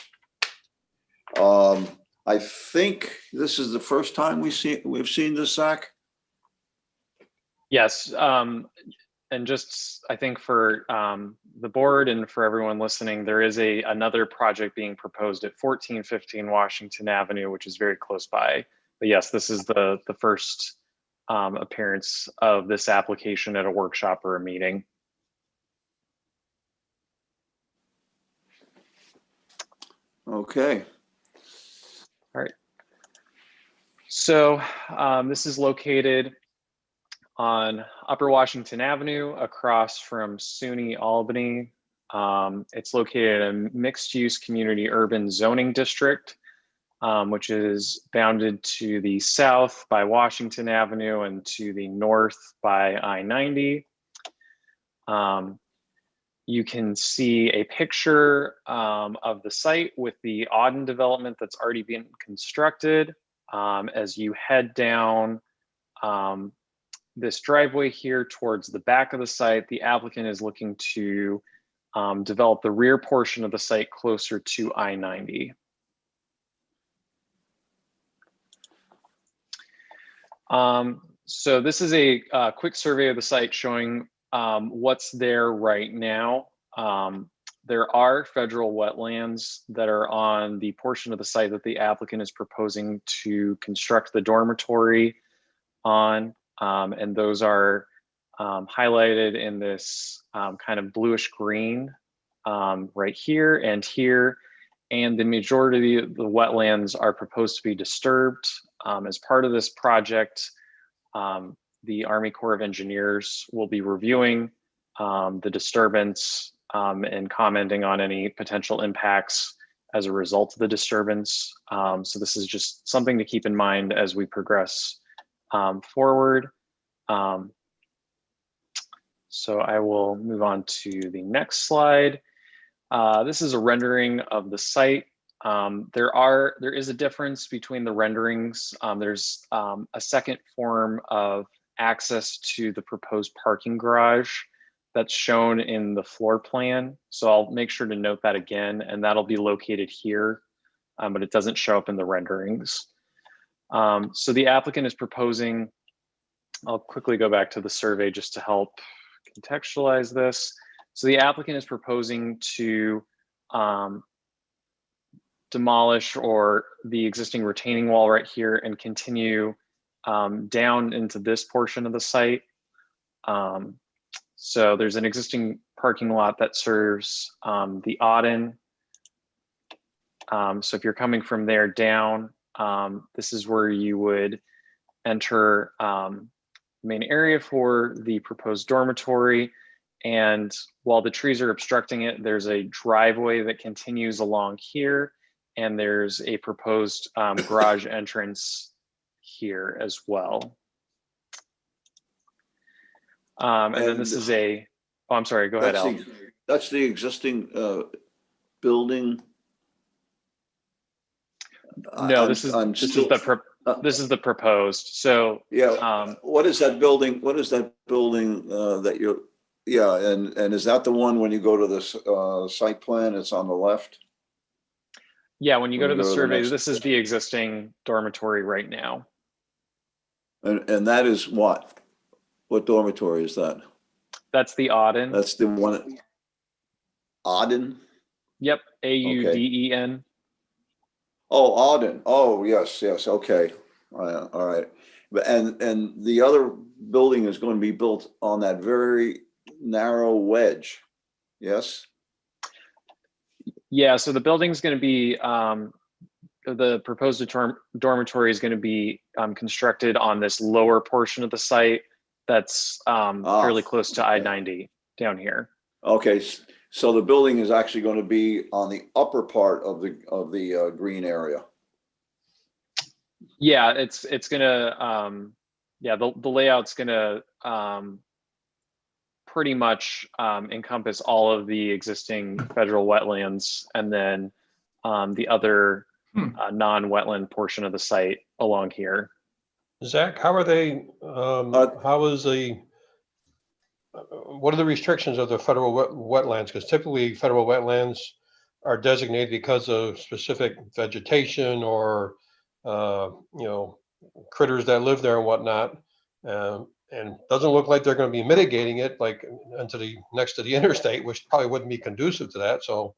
I think this is the first time we've seen this, Zach. Yes, and just I think for the board and for everyone listening, there is another project being proposed at 1415 Washington Avenue, which is very close by. But yes, this is the first appearance of this application at a workshop or a meeting. Okay. All right. So this is located on Upper Washington Avenue across from SUNY Albany. It's located in a mixed-use community urban zoning district, which is bounded to the south by Washington Avenue and to the north by I-90. You can see a picture of the site with the Auden development that's already been constructed. As you head down this driveway here towards the back of the site, the applicant is looking to develop the rear portion of the site closer to I-90. So this is a quick survey of the site showing what's there right now. There are federal wetlands that are on the portion of the site that the applicant is proposing to construct the dormitory on, and those are highlighted in this kind of bluish green right here and here. And the majority of the wetlands are proposed to be disturbed. As part of this project, the Army Corps of Engineers will be reviewing the disturbance and commenting on any potential impacts as a result of the disturbance. So this is just something to keep in mind as we progress forward. So I will move on to the next slide. This is a rendering of the site. There is a difference between the renderings. There's a second form of access to the proposed parking garage that's shown in the floor plan. So I'll make sure to note that again, and that'll be located here, but it doesn't show up in the renderings. So the applicant is proposing, I'll quickly go back to the survey just to help contextualize this. So the applicant is proposing to demolish or the existing retaining wall right here and continue down into this portion of the site. So there's an existing parking lot that serves the Auden. So if you're coming from there down, this is where you would enter main area for the proposed dormitory. And while the trees are obstructing it, there's a driveway that continues along here. And there's a proposed garage entrance here as well. And then this is a, oh, I'm sorry, go ahead, Al. That's the existing building. No, this is the proposed. So yeah, what is that building? What is that building that you're? Yeah, and is that the one when you go to the site plan? It's on the left. Yeah, when you go to the survey, this is the existing dormitory right now. And that is what? What dormitory is that? That's the Auden. That's the one. Auden. Yep, Auden. Oh, Auden. Oh, yes. Okay. All right. And the other building is going to be built on that very narrow wedge. Yes. Yeah. So the building's going to be the proposed dormitory is going to be constructed on this lower portion of the site that's fairly close to I-90 down here. Okay. So the building is actually going to be on the upper part of the green area. Yeah, it's gonna yeah, the layout's gonna pretty much encompass all of the existing federal wetlands, and then the other non-wetland portion of the site along here. Zach, how are they, how is the, what are the restrictions of the federal wetlands? Because typically federal wetlands are designated because of specific vegetation or, critters that live there and whatnot. And doesn't look like they're going to be mitigating it like next to the interstate, which probably wouldn't be conducive to that. So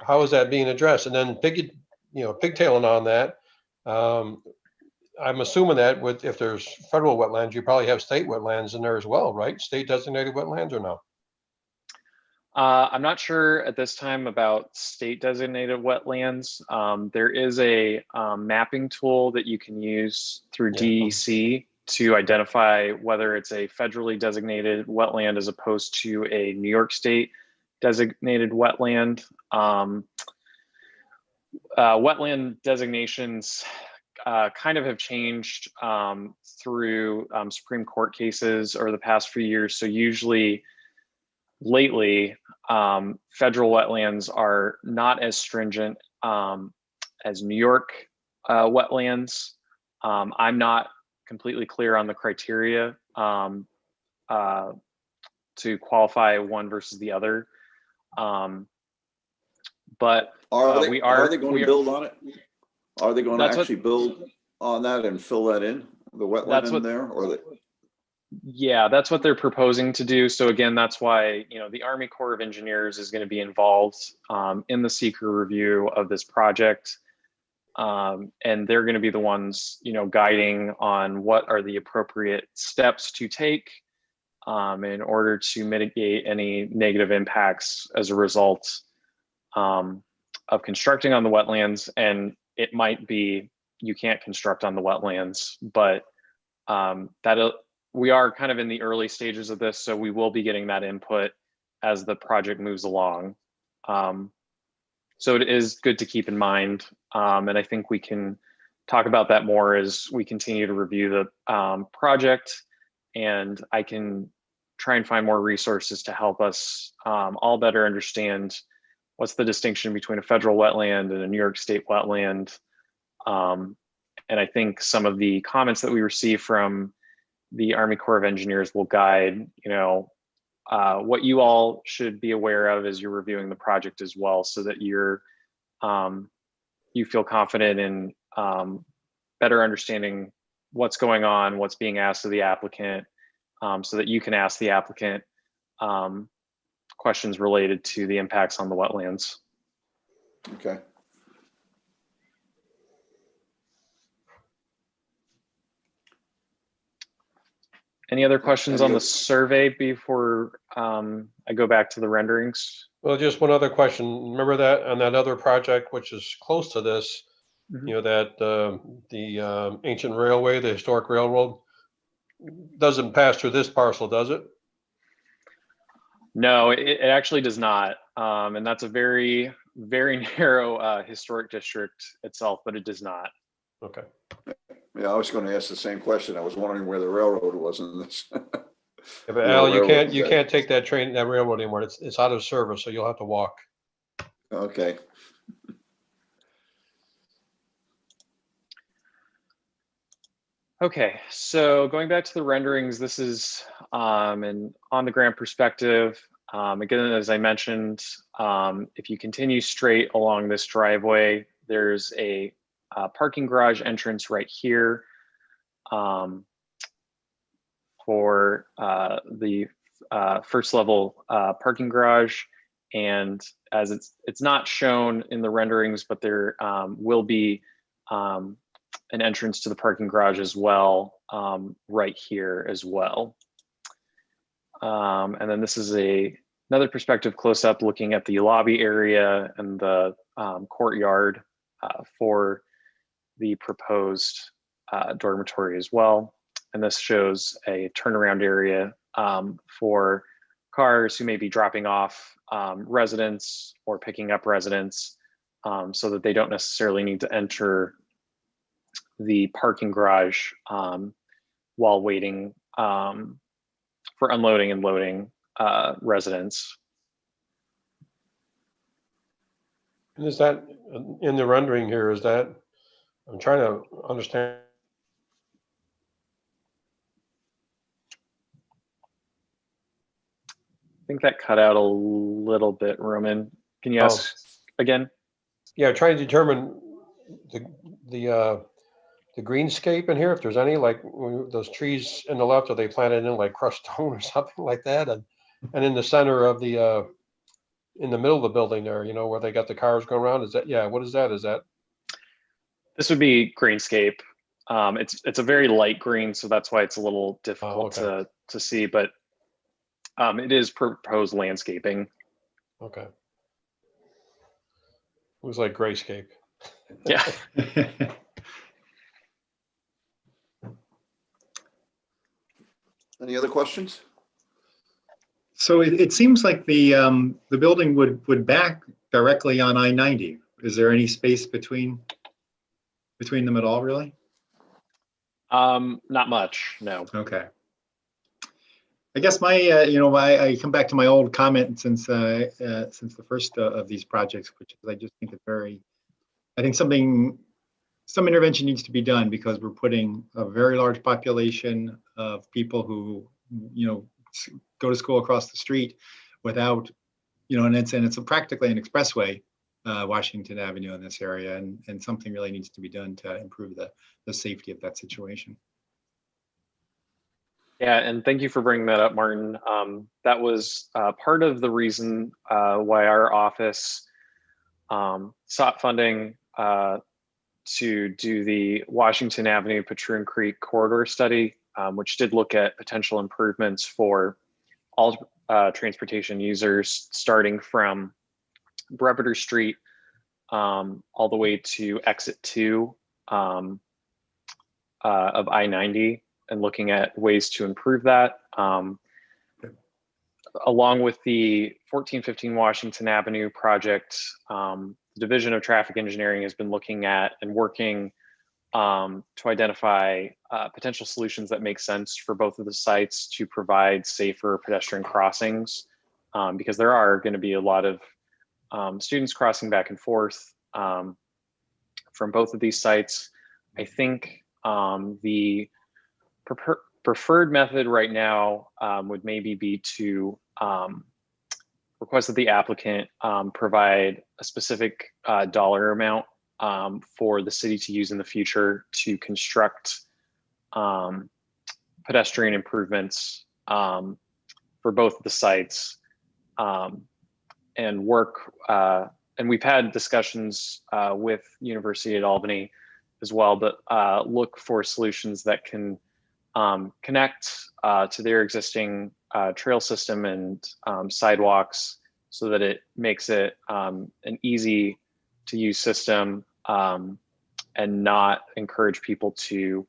how is that being addressed? And then pigtailing on that, I'm assuming that if there's federal wetlands, you probably have state wetlands in there as well, right? State designated wetlands or no? I'm not sure at this time about state designated wetlands. There is a mapping tool that you can use through DEC to identify whether it's a federally designated wetland as opposed to a New York State designated wetland. Wetland designations kind of have changed through Supreme Court cases over the past few years. So usually lately, federal wetlands are not as stringent as New York wetlands. I'm not completely clear on the criteria to qualify one versus the other. But are they going to build on it? Are they going to actually build on that and fill that in, the wetland in there? Or yeah, that's what they're proposing to do. So again, that's why, the Army Corps of Engineers is going to be involved in the seeker review of this project. And they're going to be the ones, guiding on what are the appropriate steps to take in order to mitigate any negative impacts as a result of constructing on the wetlands. And it might be you can't construct on the wetlands, but we are kind of in the early stages of this, so we will be getting that input as the project moves along. So it is good to keep in mind, and I think we can talk about that more as we continue to review the project, and I can try and find more resources to help us all better understand what's the distinction between a federal wetland and a New York State wetland. And I think some of the comments that we receive from the Army Corps of Engineers will guide, what you all should be aware of as you're reviewing the project as well, so that you feel confident in better understanding what's going on, what's being asked of the applicant, so that you can ask the applicant questions related to the impacts on the wetlands. Okay. Any other questions on the survey before I go back to the renderings. Well, just one other question. Remember that on that other project, which is close to this, Mhm. you know, that the ancient railway, the historic railroad, doesn't pass through this parcel, does it? No, it actually does not. And that's a very, very narrow historic district itself, but it does not. Okay. Yeah, I was going to ask the same question. I was wondering where the railroad was in this. Yeah, but Yeah, Al, you railroad, can't take that train, that railroad anymore. It's out of service, so you'll have to walk. Okay. Okay, so going back to the renderings, this is an on-the-ground perspective. Again, as I mentioned, if you continue straight along this driveway, there's a parking garage entrance right here for the first level parking garage. And as it's not shown in the renderings, but there will be an entrance to the parking garage as well, right here as well. And then this is another perspective close up looking at the lobby area and the courtyard for the proposed dormitory as well. And this shows a turnaround area for cars who may be dropping off residents or picking up residents, so that they don't necessarily need to enter the parking garage while waiting for unloading and loading residents. And is that in the rendering here? Is that, I'm trying to understand. I think that cut out a little bit, Roman. Can you ask again? Yeah, trying to determine the greenscape in here, if there's any, like those trees in the left, are they planted in like crushed stone or something like that? And in the center of the in the middle of the building there, you know, where they got the cars going around, is that, yeah, what is that? Is that? This would be greenscape. It's a very light green, so that's why it's a little difficult okay. to see, but it is proposed landscaping. Okay. It was like grayscape. Yeah. Any other questions? So it seems like the building would back directly on I-90. Is there any space between them at all, really? Not much, no. Okay. I guess I come back to my old comment since the first of these projects, which is I just think I think some intervention needs to be done, because we're putting a very large population of people who, go to school across the street without, and it's practically an expressway, Washington Avenue in this area, and something really needs to be done to improve the safety of that situation. Yeah, and thank you for bringing that up, Martin. That was part of the reason why our office sought funding to do the Washington Avenue Patroon Creek corridor study, which did look at potential improvements for all transportation users, starting from Breviter Street all the way to exit 2 of I-90, and looking at ways to improve that. Along with the 1415 Washington Avenue project, the Division of Traffic Engineering has been looking at and working to identify potential solutions that make sense for both of the sites to provide safer pedestrian crossings, because there are going to be a lot of students crossing back and forth from both of these sites. I think the preferred method right now would maybe be to request that the applicant provide a specific dollar amount for the city to use in the future to construct pedestrian improvements for both of the sites, and work. And we've had discussions with University at Albany as well, but look for solutions that can connect to their existing trail system and sidewalks so that it makes it an easy to use system, and not encourage people to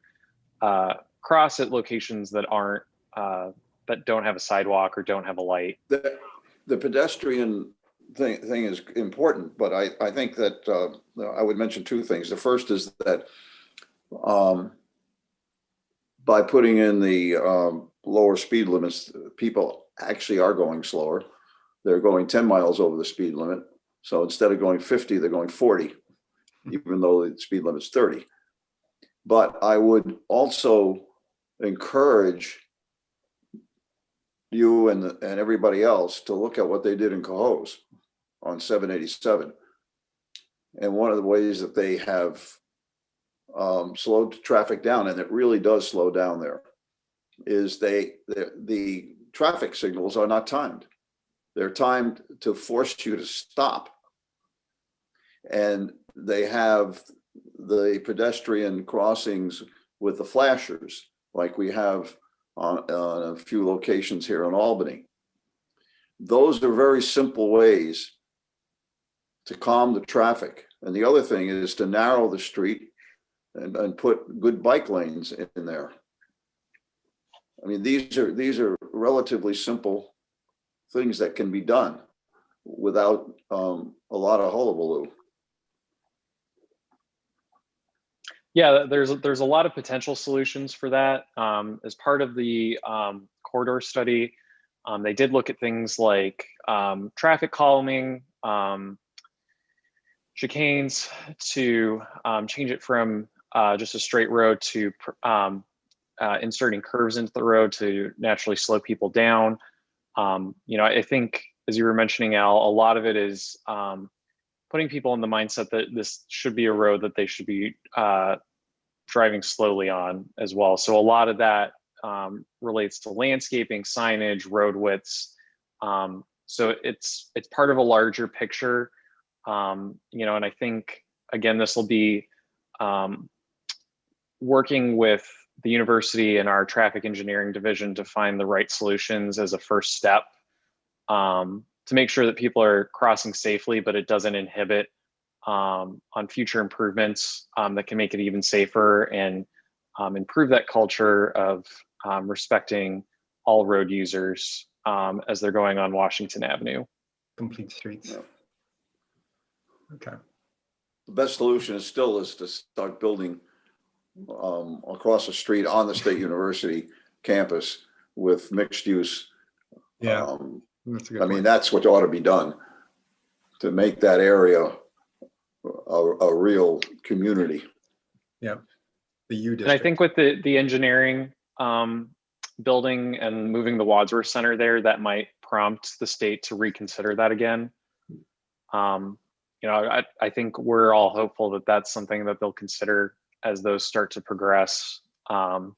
cross at locations that aren't that don't have a sidewalk or don't have a light. The pedestrian thing is important, but I think that I would mention two things. The first is that by putting in the lower speed limits, people actually are going slower. They're going 10 miles over the speed limit. So instead of going 50, they're going 40, even though the speed limit's 30. But I would also encourage you and everybody else to look at what they did in Cohoes on 787. And one of the ways that they have slowed traffic down, and it really does slow down there, is the traffic signals are not timed. They're timed to force you to stop. And they have the pedestrian crossings with the flashers, like we have on a few locations here in Albany. Those are very simple ways to calm the traffic. And the other thing is to narrow the street and put good bike lanes in there. I mean, these are relatively simple things that can be done without a lot of hullabaloo. Yeah, there's a lot of potential solutions for that. As part of the corridor study, they did look at things like traffic calming, chicanes, to change it from just a straight road to inserting curves into the road to naturally slow people down. I think, as you were mentioning, Al, a lot of it is putting people in the mindset that this should be a road that they should be driving slowly on as well. So a lot of that relates to landscaping, signage, road widths. So it's part of a larger picture. And I think, again, this will be working with the university and our traffic engineering division to find the right solutions as a first step, to make sure that people are crossing safely, but it doesn't inhibit on future improvements that can make it even safer and improve that culture of respecting all road users as they're going on Washington Avenue. Complete streets. Yeah. Okay. The best solution is to start building across the street on the State University campus with mixed use. Yeah. That's a good I mean, point. that's what ought to be done to make that area a real community. Yeah. The U And district. I think with the engineering building and moving the Wadsworth Center there, that might prompt the state to reconsider that again. I think we're all hopeful that that's something that they'll consider as those start to progress. And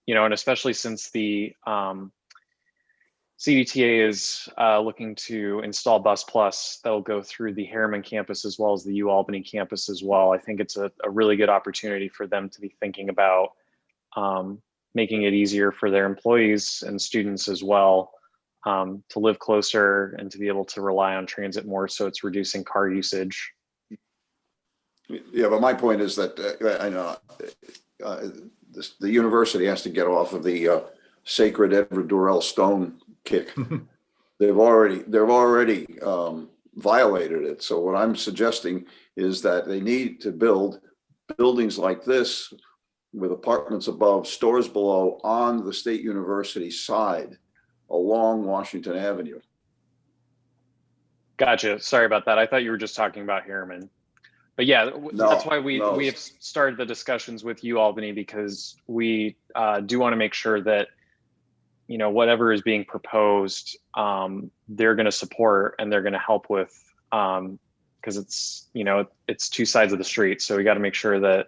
especially since the CDTA is looking to install Bus Plus that'll go through the Harriman campus as well as the Albany campus as well. I think it's a really good opportunity for them to be thinking about making it easier for their employees and students as well to live closer and to be able to rely on transit more, so it's reducing car usage. Yeah, but my point is that I know the university has to get off of the sacred Edward Durrell Stone kick. They've already violated it. So what I'm suggesting is that they need to build buildings like this with apartments above, stores below, on the State University side along Washington Avenue. Gotcha. Sorry about that. I thought you were just talking about Harriman. But yeah, that's why we have started the discussions with Albany, because we do want to make sure that whatever is being proposed, they're going to support and they're going to help with, because it's two sides of the street. So we got to make sure that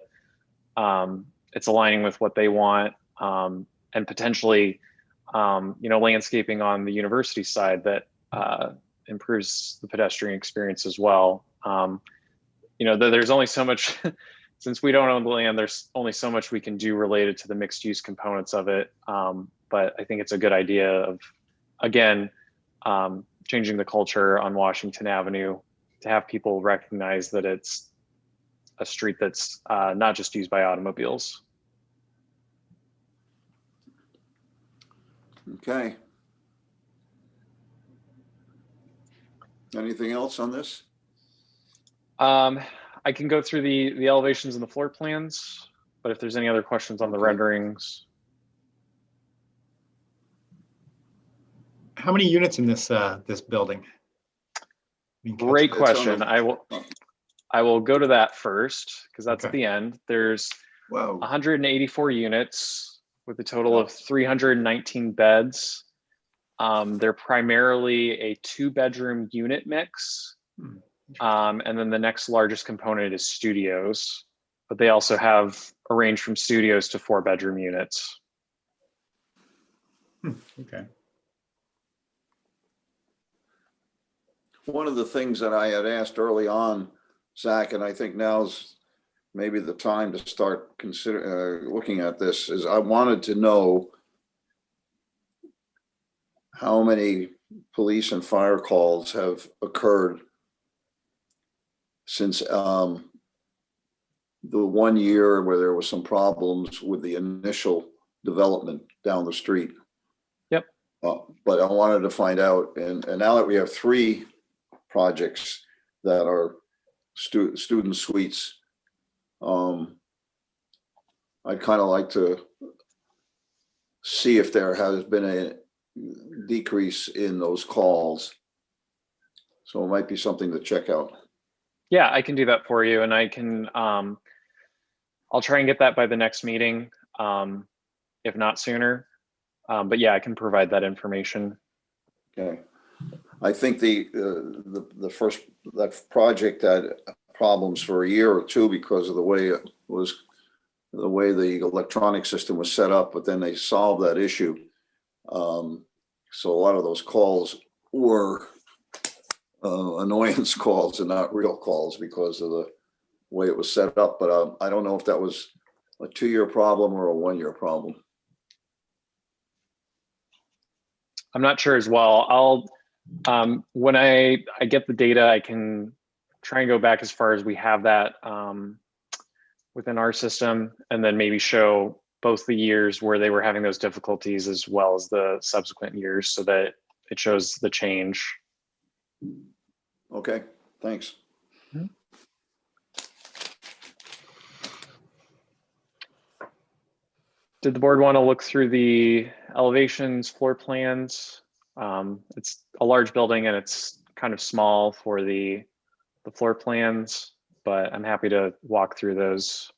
it's aligning with what they want, and potentially, landscaping on the university side that improves the pedestrian experience as well. There's only so much, since we don't own the land, there's only so much we can do related to the mixed use components of it. but I think it's a good idea of, again, changing the culture on Washington Avenue to have people recognize that it's a street that's not just used by automobiles. Okay. Anything else on this? I can go through the elevations and the floor plans, but if there's any other questions on the Okay. renderings. How many units in this this building? I mean, Great It's on question. the- I will go to that first because that's at Okay. the end. There's Whoa. 184 units with a total of 319 beds. They're primarily a 2-bedroom unit mix. And then the next largest component is studios, but they also have a range from studios to 4-bedroom units. Okay. One of the things that I had asked early on, Zach, and I think now's maybe the time to start looking at this, is I wanted to know how many police and fire calls have occurred since the 1 year where there was some problems with the initial development down the street. Yep. But I wanted to find out, and now that we have 3 projects that are student suites, I'd kind of like to see if there has been a decrease in those calls. So it might be something to check out. Yeah, I can do that for you, and I can. I'll try and get that by the next meeting, if not sooner. But yeah, I can provide that information. Okay. I think the first, that project had problems for a year or 2 because of the way the electronic system was set up, but then they solved that issue. So a lot of those calls were annoyance calls and not real calls because of the way it was set up. But I don't know if that was a 2-year problem or a 1-year problem. I'm not sure as well. I'll when I get the data, I can try and go back as far as we have that within our system, and then maybe show both the years where they were having those difficulties as well as the subsequent years, so that it shows the change. Okay, thanks. Did the board want to look through the elevations, floor plans? It's a large building and it's kind of small for the floor plans, but I'm happy to walk through those.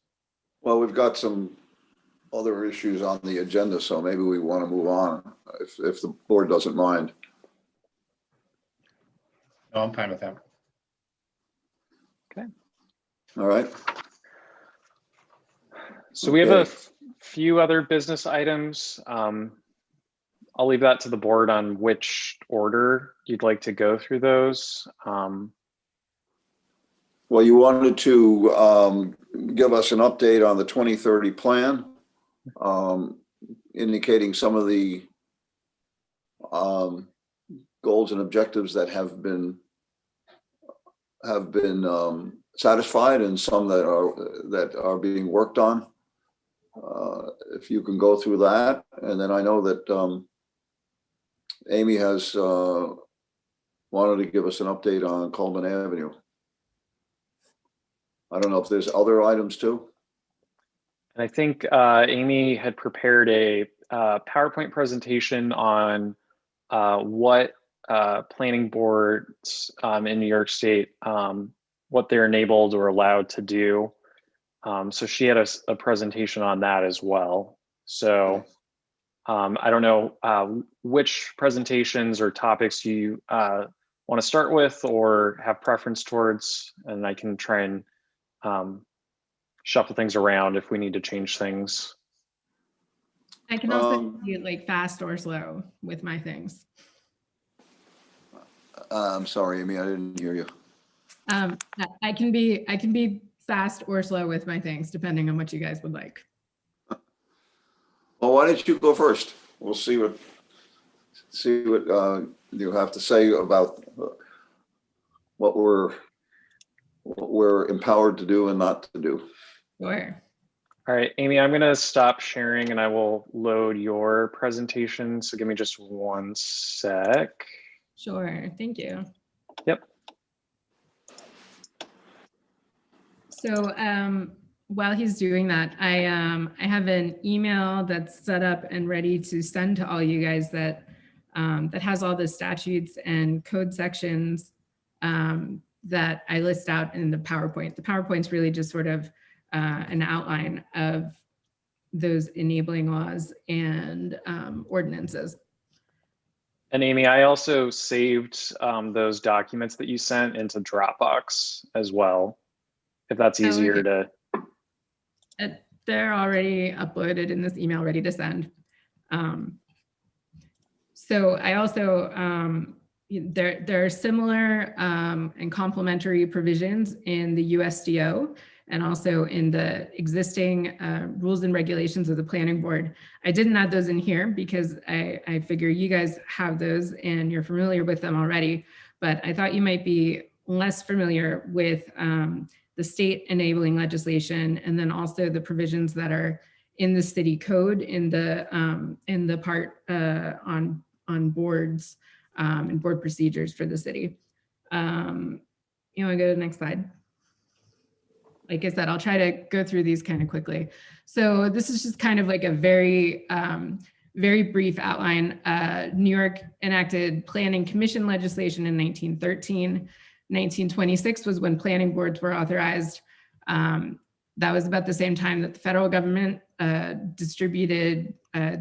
Well, we've got some other issues on the agenda, so maybe we want to move on if the board doesn't mind. No, I'm fine with that. Okay. All right. So we have a Okay. few other business items. I'll leave that to the board on which order you'd like to go through those. Well, you wanted to give us an update on the 2030 plan, indicating some of the goals and objectives that have been satisfied and some that are being worked on. If you can go through that, and then I know that Amy has wanted to give us an update on Coleman Avenue. I don't know if there's other items too. And I think Amy had prepared a PowerPoint presentation on what planning boards in New York State, what they're enabled or allowed to do. So she had a presentation on that as well. So I don't know which presentations or topics you want to start with or have preference towards, and I can try and shuffle things around if we need to change things. I can also do like fast or slow with my things. I'm sorry, Amy, I didn't hear you. I can be fast or slow with my things, depending on what you guys would like. Well, why don't you go first? we'll see what you have to say about what we're empowered to do and not to do. Sure. All right, Amy, I'm going to stop sharing and I will load your presentation. So give me just one sec. Sure. Thank you. Yep. So while he's doing that, I have an email that's set up and ready to send to all you guys that that has all the statutes and code sections that I list out in the PowerPoint. The PowerPoint's really just sort of an outline of those enabling laws and ordinances. And Amy, I also saved those documents that you sent into Dropbox as well, if that's easier okay. to. They're already uploaded in this email, ready to send. So I also, there are similar and complementary provisions in the USDO and also in the existing rules and regulations of the planning board. I didn't add those in here because I figure you guys have those and you're familiar with them already, but I thought you might be less familiar with the state enabling legislation and then also the provisions that are in the city code in the part on boards and board procedures for the city. You want to go to the next slide? Like I said, I'll try to go through these kind of quickly. So this is just kind of like a very, very brief outline. New York enacted planning commission legislation in 1913. 1926 was when planning boards were authorized. That was about the same time that the federal government distributed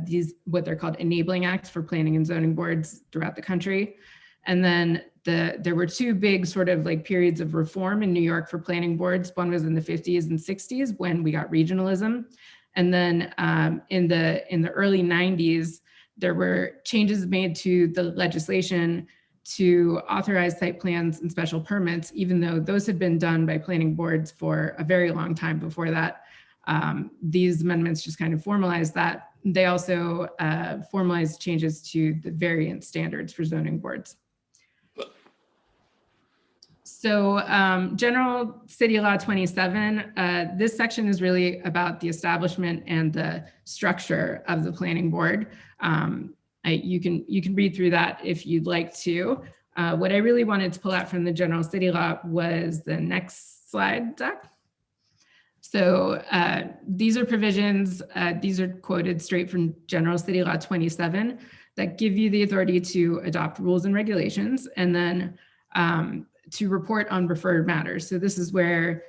these, what they're called enabling acts for planning and zoning boards throughout the country. And then there were two big sort of like periods of reform in New York for planning boards. One was in the 50s and 60s when we got regionalism. And then in the early 90s, there were changes made to the legislation to authorize site plans and special permits, even though those had been done by planning boards for a very long time before that. These amendments just kind of formalized that. They also formalized changes to the variance standards for zoning boards. So General City Law 27, this section is really about the establishment and the structure of the planning board. You can read through that if you'd like to. What I really wanted to pull out from the General City Law was the next slide, Zach. So these are provisions, these are quoted straight from General City Law 27 that give you the authority to adopt rules and regulations and then to report on referred matters. So this is where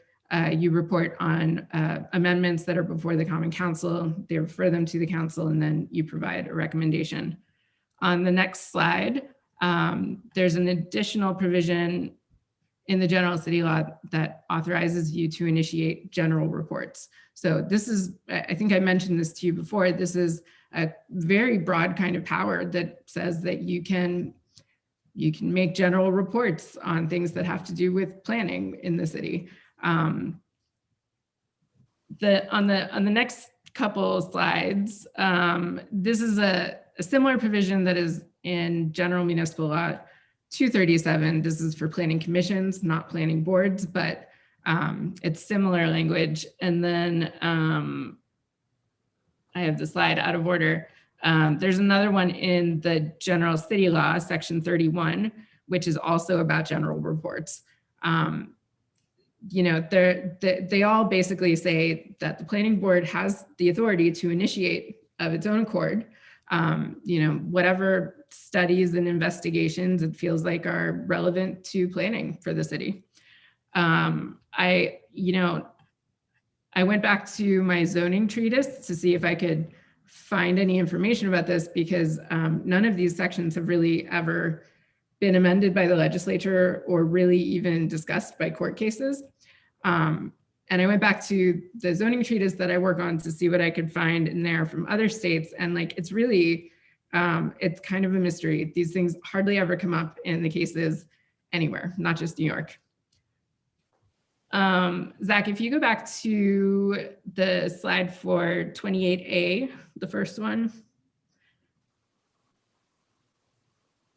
you report on amendments that are before the Common Council, they refer them to the council, and then you provide a recommendation. On the next slide, there's an additional provision in the General City Law that authorizes you to initiate general reports. So this is, I think I mentioned this to you before, this is a very broad kind of power that says that you can make general reports on things that have to do with planning in the city. On the next couple slides, this is a similar provision that is in General Municipal Law 237. This is for planning commissions, not planning boards, but it's similar language. And then I have the slide out of order. There's another one in the General City Law, section 31, which is also about general reports. You know, they all basically say that the planning board has the authority to initiate of its own accord, you know, whatever studies and investigations it feels like are relevant to planning for the city. I went back to my zoning treatise to see if I could find any information about this because none of these sections have really ever been amended by the legislature or really even discussed by court cases. And I went back to the zoning treatise that I work on to see what I could find in there from other states. And like, it's really, it's kind of a mystery. These things hardly ever come up in the cases anywhere, not just New York. Zach, if you go back to the slide for 28A, the first one.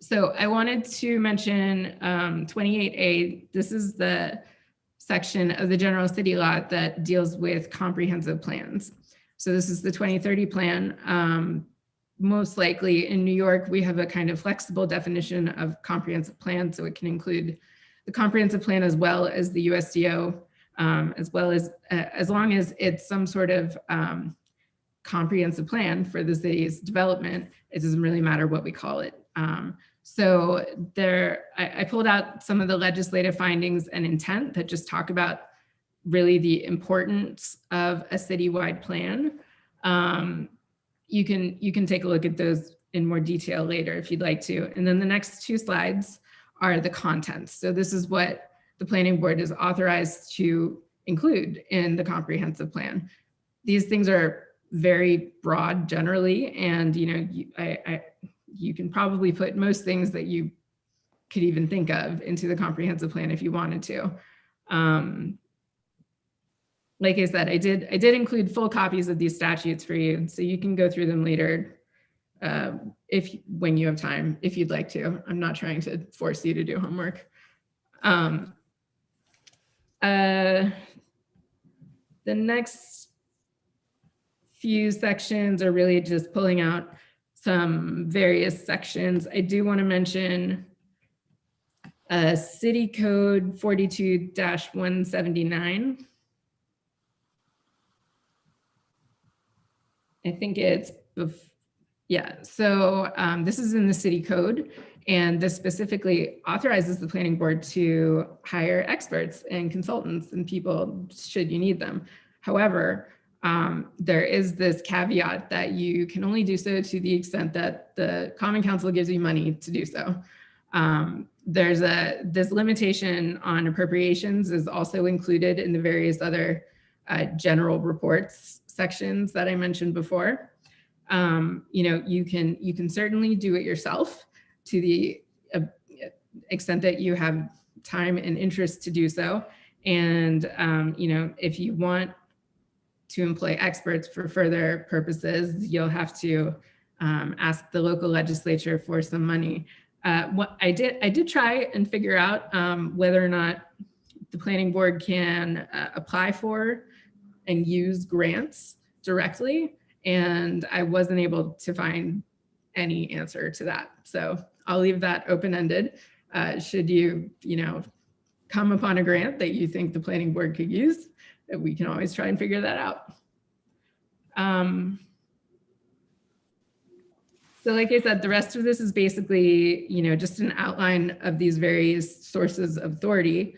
So I wanted to mention 28A. This is the section of the general city law that deals with comprehensive plans. So this is the 2030 plan. Most likely in New York, we have a kind of flexible definition of comprehensive plan. So it can include the comprehensive plan as well as the USDO, as long as it's some sort of comprehensive plan for the city's development. It doesn't really matter what we call it. So I pulled out some of the legislative findings and intent that just talk about really the importance of a citywide plan. You can take a look at those in more detail later if you'd like to. And then the next two slides are the contents. So this is what the planning board is authorized to include in the comprehensive plan. These things are very broad generally, and you can probably put most things that you could even think of into the comprehensive plan if you wanted to. Like I said, I did include full copies of these statutes for you, so you can go through them later when you have time, if you'd like to. I'm not trying to force you to do homework. The next few sections are really just pulling out some various sections. I do want to mention City Code 42-179. I think it's, yeah. So this is in the city code, and this specifically authorizes the planning board to hire experts and consultants and people should you need them. However, there is this caveat that you can only do so to the extent that the Common Council gives you money to do so. There's this limitation on appropriations is also included in the various other general reports sections that I mentioned before. You can certainly do it yourself to the extent that you have time and interest to do so. And if you want to employ experts for further purposes, you'll have to ask the local legislature for some money. What I did try and figure out whether or not the planning board can apply for and use grants directly, and I wasn't able to find any answer to that. So I'll leave that open-ended. Should you come upon a grant that you think the planning board could use, we can always try and figure that out. So like I said, the rest of this is basically, just an outline of these various sources of authority.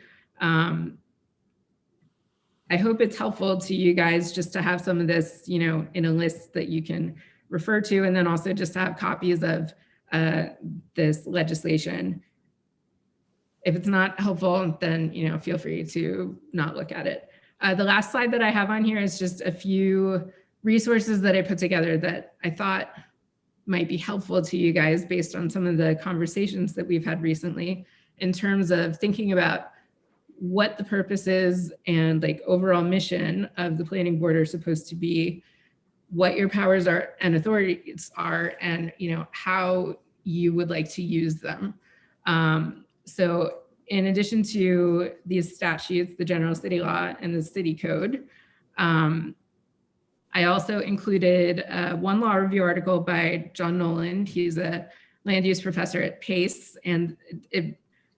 I hope it's helpful to you guys just to have some of this, in a list that you can refer to, and then also just to have copies of this legislation. If it's not helpful, then, feel free to not look at it. The last slide that I have on here is just a few resources that I put together that I thought might be helpful to you guys based on some of the conversations that we've had recently in terms of thinking about what the purpose is and overall mission of the planning board are supposed to be, what your powers are and authorities are, and how you would like to use them. So in addition to these statutes, the general city law and the city code, I also included one law review article by John Nolan. He's a land use professor at Pace, and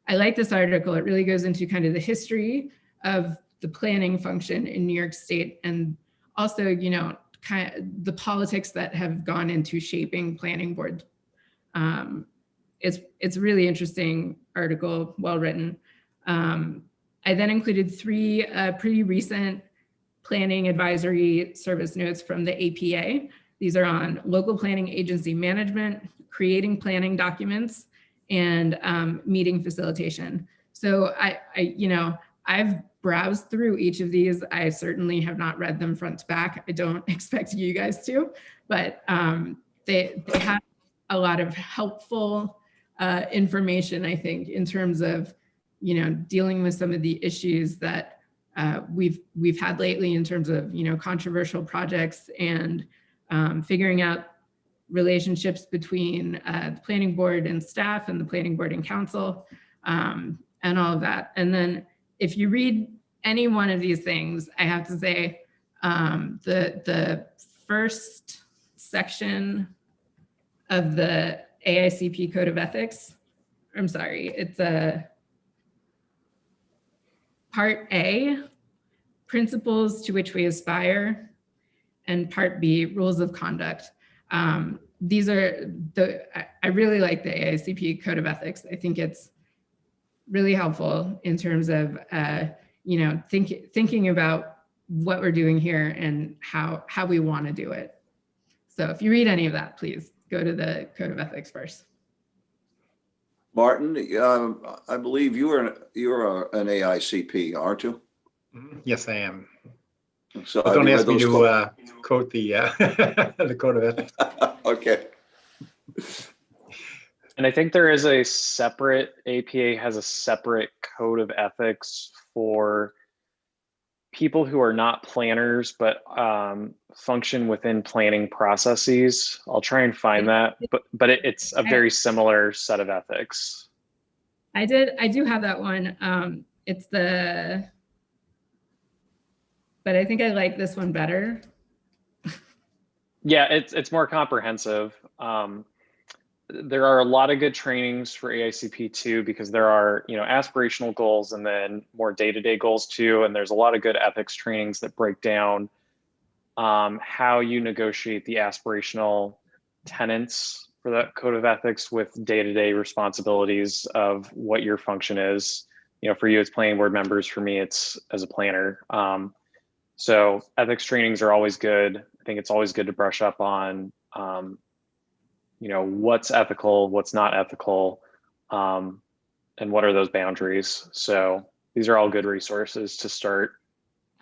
I like this article. It really goes into kind of the history of the planning function in New York State, and also, kind of the politics that have gone into shaping planning boards. It's a really interesting article, well written. I then included three pretty recent planning advisory service notes from the APA. These are on local planning agency management, creating planning documents, and meeting facilitation. So I've browsed through each of these. I certainly have not read them front to back. I don't expect you guys to, but they have a lot of helpful information, I think, in terms of dealing with some of the issues that we've had lately in terms of controversial projects and figuring out relationships between the planning board and staff and the planning board and council, and all of that. And then if you read any one of these things, I have to say the first section of the AICP Code of Ethics, I'm sorry, it's a Part A, principles to which we aspire, and Part B, rules of conduct. These are I really like the AICP Code of Ethics. I think it's really helpful in terms of, thinking about what we're doing here and how we want to do it. So if you read any of that, please go to the Code of Ethics first. Martin, I believe you're an AICP, aren't you? Yes, I am. So But have don't you ask read me those to quote the the Code of Ethics. Okay. And I think there is a separate, APA has a separate code of ethics for people who are not planners, but function within planning processes. I'll try and find that, but it's a very similar set of ethics. I do have that one. But I think I like this one better. Yeah, it's more comprehensive. There are a lot of good trainings for AICP too, because there are, aspirational goals and then more day-to-day goals too. And there's a lot of good ethics trainings that break down how you negotiate the aspirational tenets for that code of ethics with day-to-day responsibilities of what your function is. For you, it's planning board members. For me, it's as a planner. So ethics trainings are always good. I think it's always good to brush up on what's ethical, what's not ethical, and what are those boundaries. So these are all good resources to start.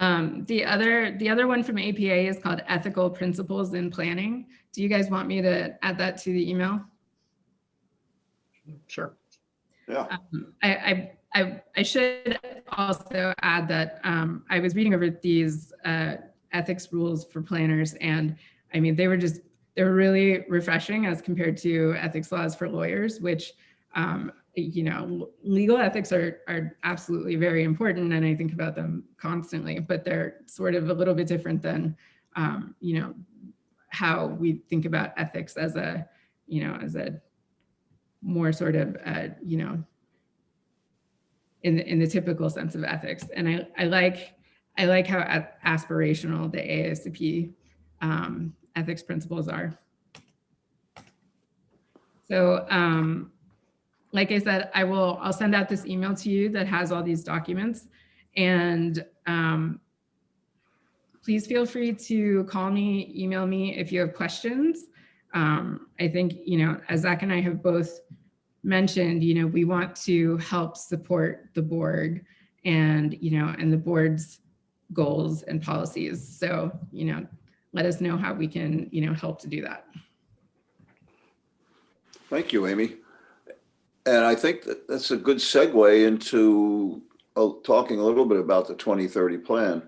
The other one from APA is called Ethical Principles in Planning. Do you guys want me to add that to the email? Sure. Yeah. I should also add that I was reading over these ethics rules for planners, and I mean, they were really refreshing as compared to ethics laws for lawyers, which, legal ethics are absolutely very important, and I think about them constantly, but they're sort of a little bit different than, how we think about ethics as a more sort of, in the typical sense of ethics. And I like how aspirational the AICP ethics principles are. So like I said, I'll send out this email to you that has all these documents, and please feel free to call me, email me if you have questions. I think, as Zach and I have both mentioned, we want to help support the board and, and the board's goals and policies. So, let us know how we can, help to do that. Thank you, Amy. And I think that's a good segue into talking a little bit about the 2030 plan.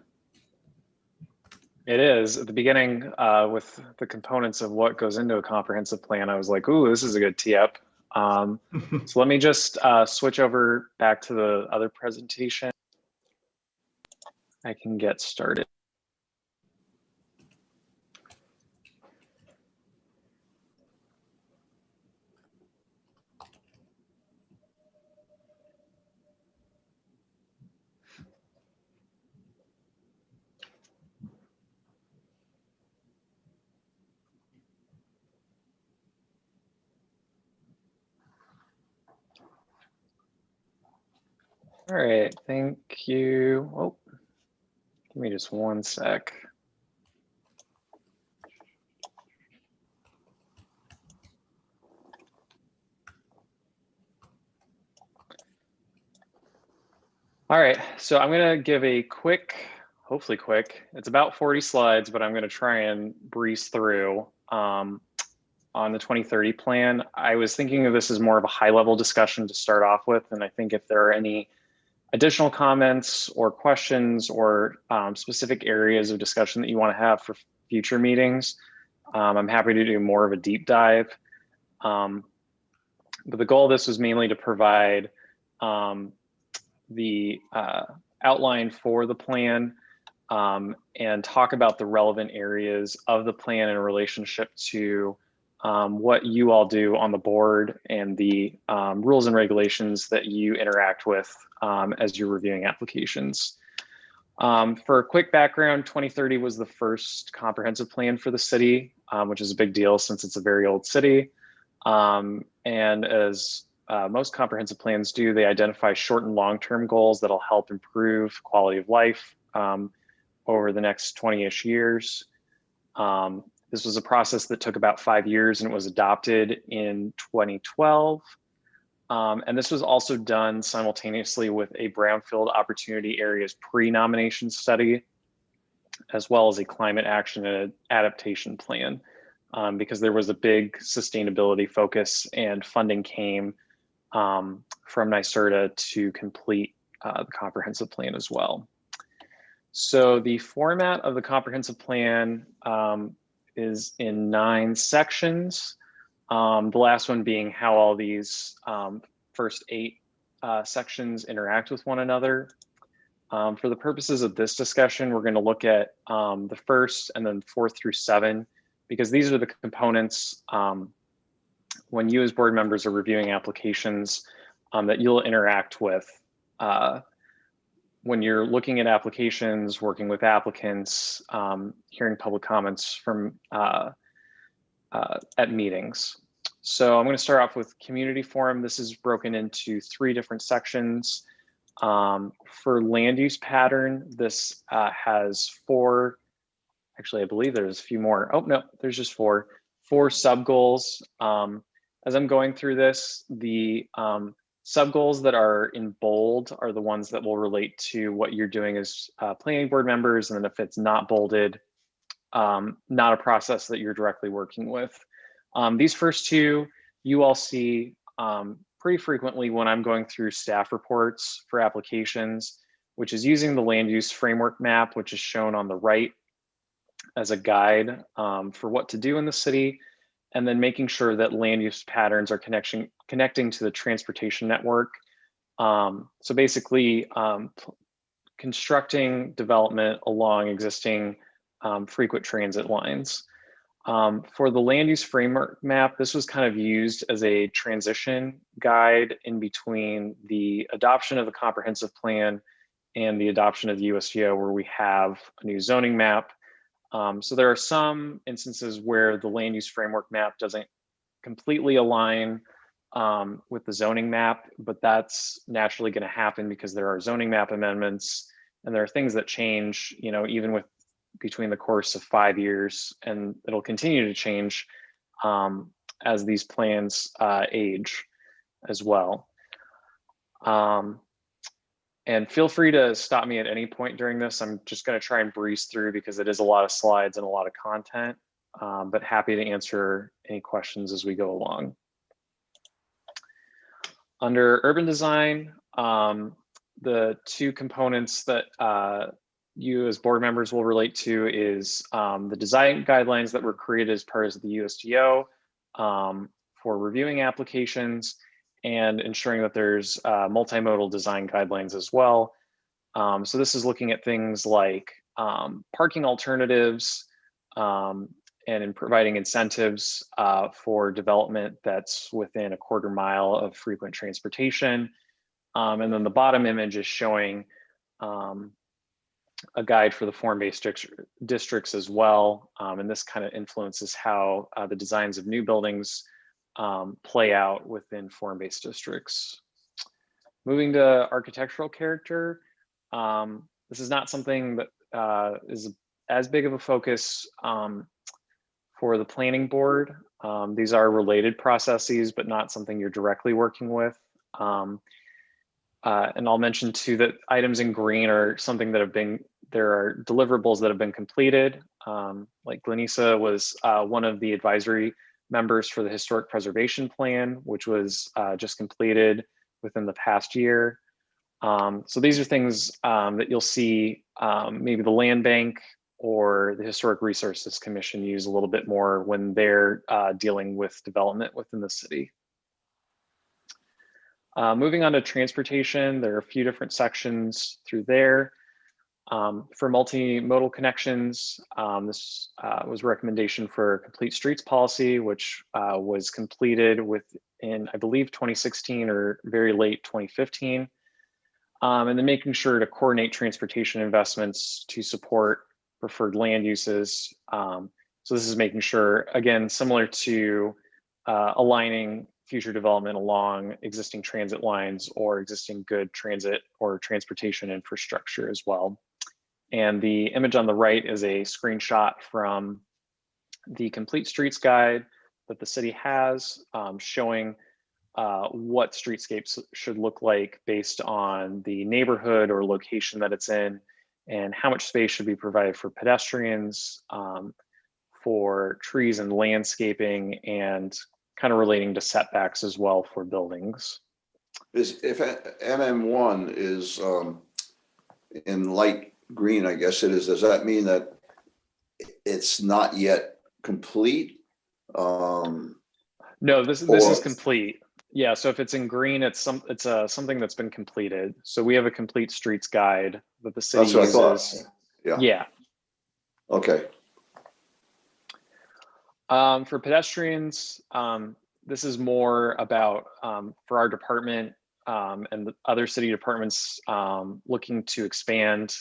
It is. At the beginning, with the components of what goes into a comprehensive plan, I was like, ooh, this is a good tee up. So let me just switch over back to the other presentation. I can get started. All right, thank you. Oh, give me just one sec. All right, so I'm gonna give a quick, hopefully quick, it's about 40 slides, but I'm gonna try and breeze through on the 2030 plan. I was thinking of this as more of a high level discussion to start off with, and I think if there are any additional comments or questions or specific areas of discussion that you want to have for future meetings, I'm happy to do more of a deep dive. But the goal of this was mainly to provide the outline for the plan and talk about the relevant areas of the plan in relationship to what you all do on the board and the rules and regulations that you interact with as you're reviewing applications. For a quick background, 2030 was the first comprehensive plan for the city, which is a big deal since it's a very old city. And as most comprehensive plans do, they identify short and long-term goals that'll help improve quality of life over the next 20-ish years. This was a process that took about 5 years and it was adopted in 2012. And this was also done simultaneously with a brownfield opportunity areas pre-nomination study, as well as a climate action and adaptation plan, because there was a big sustainability focus and funding came from NYSERDA to complete the comprehensive plan as well. So the format of the comprehensive plan is in 9 sections. The last one being how all these first 8 sections interact with one another. For the purposes of this discussion, we're going to look at the first and then 4 through 7, because these are the components when you as board members are reviewing applications that you'll interact with when you're looking at applications, working with applicants, hearing public comments from at meetings. So I'm going to start off with community forum. This is broken into 3 different sections. For land use pattern, this has 4, actually I believe there's a few more. Oh no, there's just 4 sub goals. As I'm going through this, the sub goals that are in bold are the ones that will relate to what you're doing as planning board members. And then if it's not bolded, not a process that you're directly working with. These first 2, you all see pretty frequently when I'm going through staff reports for applications, which is using the land use framework map, which is shown on the right as a guide for what to do in the city, and then making sure that land use patterns are connecting to the transportation network. So basically constructing development along existing frequent transit lines. For the land use framework map, this was kind of used as a transition guide in between the adoption of the comprehensive plan and the adoption of the USDO, where we have a new zoning map. So there are some instances where the land use framework map doesn't completely align with the zoning map, but that's naturally going to happen because there are zoning map amendments and there are things that change, you know, even with between the course of 5 years, and it'll continue to change as these plans age as well. And feel free to stop me at any point during this. I'm just going to try and breeze through because it is a lot of slides and a lot of content, but happy to answer any questions as we go along. Under urban design, the 2 components that you as board members will relate to is the design guidelines that were created as part of the USDO for reviewing applications and ensuring that there's multimodal design guidelines as well. So this is looking at things like parking alternatives and in providing incentives for development that's within a quarter mile of frequent transportation. And then the bottom image is showing a guide for the form-based districts as well. And this kind of influences how the designs of new buildings play out within form-based districts. Moving to architectural character, this is not something that is as big of a focus for the planning board. These are related processes, but not something you're directly working with. And I'll mention too that items in green are something that have been, there are deliverables that have been completed. Like Glenisa was one of the advisory members for the historic preservation plan, which was just completed within the past year. So these are things that you'll see, maybe the land bank or the Historic Resources Commission use a little bit more when they're dealing with development within the city. Moving on to transportation, there are a few different sections through there. For multimodal connections, this was a recommendation for complete streets policy, which was completed within, I believe, 2016 or very late 2015. And then making sure to coordinate transportation investments to support preferred land uses. So this is making sure, again, similar to aligning future development along existing transit lines or existing good transit or transportation infrastructure as well. And the image on the right is a screenshot from the Complete Streets Guide that the city has, showing what streetscapes should look like based on the neighborhood or location that it's in, and how much space should be provided for pedestrians, for trees and landscaping, and kind of relating to setbacks as well for buildings. If MM1 is in light green, I guess it is, does that mean that it's not yet complete? No, this is complete. Yeah, so if it's in green, it's something that's been completed. So we have a Complete Streets Guide that the city uses. I thought. Yeah. Okay. For pedestrians, this is more about for our department and the other city departments looking to expand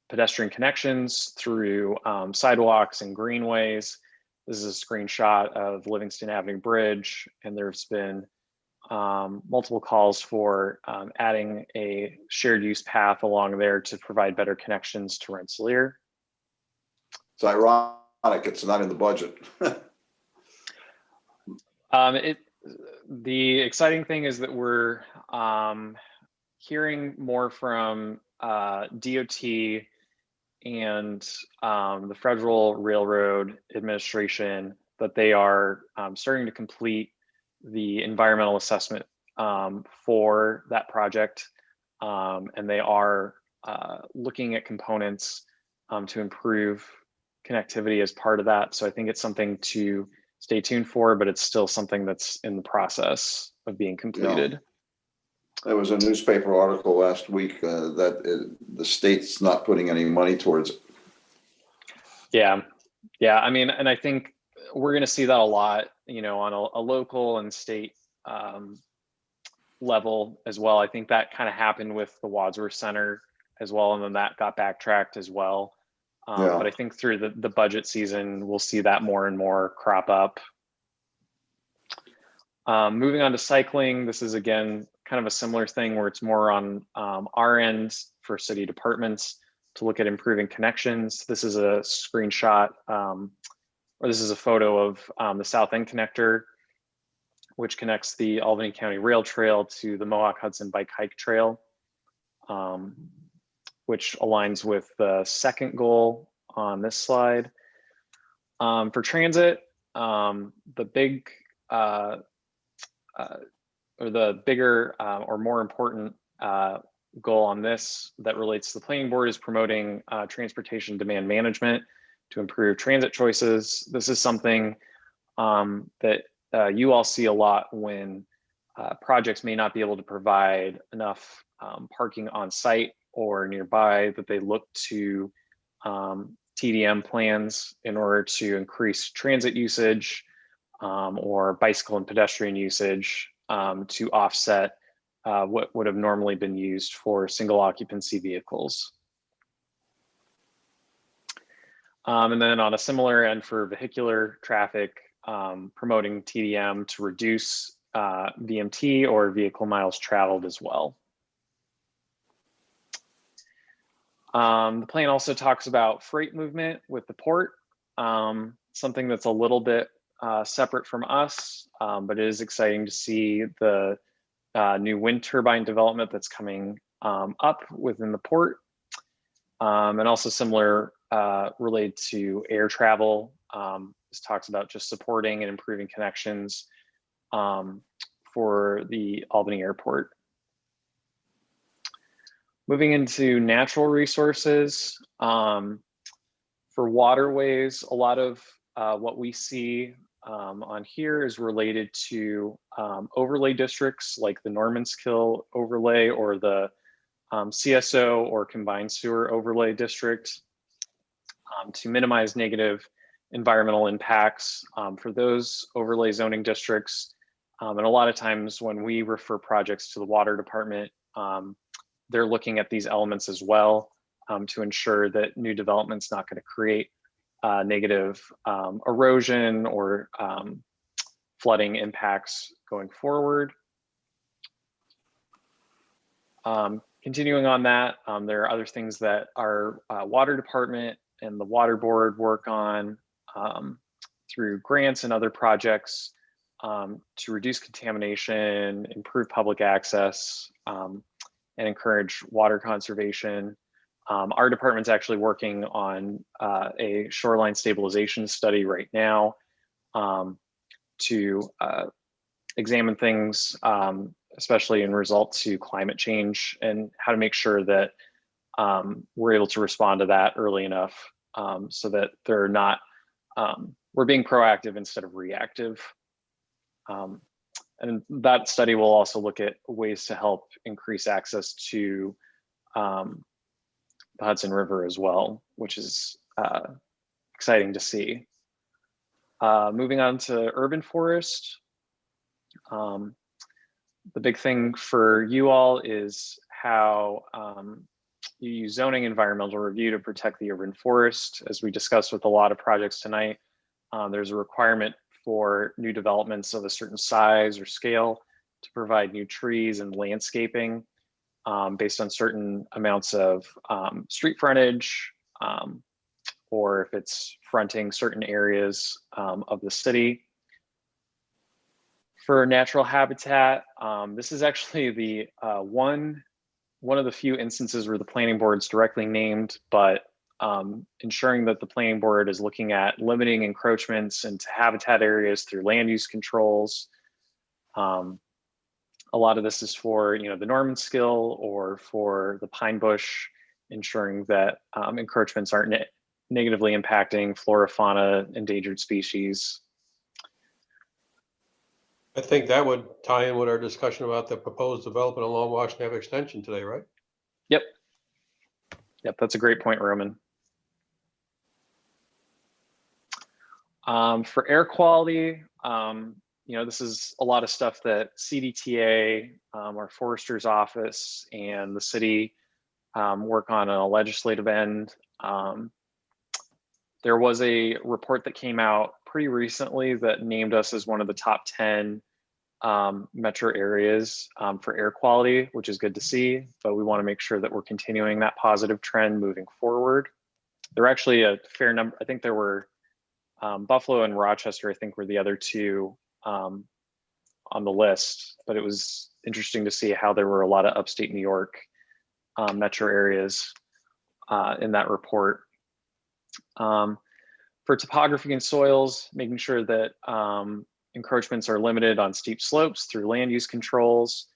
pedestrian connections through sidewalks and greenways. This is a screenshot of Livingston Avenue Bridge, and there's been multiple calls for adding a shared use path along there to provide better connections to Rensselaer. It's ironic it's not in the budget. The exciting thing is that we're hearing more from DOT and the Federal Railroad Administration that they are starting to complete the environmental assessment for that project, and they are looking at components to improve connectivity as part of that. So I think it's something to stay tuned for, but it's still something that's in the process of being completed. Yeah. There was a newspaper article last week that the state's not putting any money towards it. Yeah. I mean, and I think we're going to see that a lot, on a local and state level as well. I think that kind of happened with the Wadsworth Center as well, and then that got backtracked as well. But I think through the budget season, we'll see that more and more crop up. Moving on to cycling, this is again kind of a similar thing where it's more on our end for city departments to look at improving connections. This is a screenshot, or this is a photo of the South End Connector, which connects the Albany County Rail Trail to the Mohawk Hudson Bike Hike Trail, which aligns with the second goal on this slide. For transit, the big or the bigger or more important goal on this that relates to the planning board is promoting transportation demand management to improve transit choices. This is something that you all see a lot when projects may not be able to provide enough parking on site or nearby, that they look to TDM plans in order to increase transit usage or bicycle and pedestrian usage to offset what would have normally been used for single occupancy vehicles. And then on a similar end for vehicular traffic, promoting TDM to reduce VMT or vehicle miles traveled as well. The plan also talks about freight movement with the port, something that's a little bit separate from us, but it is exciting to see the new wind turbine development that's coming up within the port, and also similar related to air travel. This talks about just supporting and improving connections for the Albany Airport. Moving into natural resources, For waterways, a lot of what we see on here is related to overlay districts like the Normanskill overlay or the CSO or combined sewer overlay district to minimize negative environmental impacts for those overlay zoning districts. And a lot of times when we refer projects to the water department, they're looking at these elements as well to ensure that new development's not going to create negative erosion or flooding impacts going forward. Continuing on that, there are other things that our water department and the water board work on through grants and other projects to reduce contamination, improve public access, and encourage water conservation. Our department's actually working on a shoreline stabilization study right now to examine things, especially in result to climate change and how to make sure that we're able to respond to that early enough so that they're not, we're being proactive instead of reactive. And that study will also look at ways to help increase access to the Hudson River as well, which is exciting to see. Moving on to urban forest. The big thing for you all is how you use zoning environmental review to protect the urban forest. As we discussed with a lot of projects tonight, there's a requirement for new developments of a certain size or scale to provide new trees and landscaping based on certain amounts of street frontage, or if it's fronting certain areas of the city. For natural habitat, this is actually the one of the few instances where the planning board's directly named, but ensuring that the planning board is looking at limiting encroachments into habitat areas through land use controls. A lot of this is for, the Normanskill or for the pine bush, ensuring that encroachments aren't negatively impacting flora, fauna, endangered species. I think that would tie in with our discussion about the proposed development along Washington Ave extension today, right? Yep, that's a great point, Roman. For air quality, this is a lot of stuff that CDTA, our forester's office, and the city work on a legislative end. There was a report that came out pretty recently that named us as one of the top 10 metro areas for air quality, which is good to see, but we want to make sure that we're continuing that positive trend moving forward. There are actually a fair number, I think there were Buffalo and Rochester, I think were the other two on the list, but it was interesting to see how there were a lot of upstate New York metro areas in that report. For topography and soils, making sure that encroachments are limited on steep slopes through land use controls.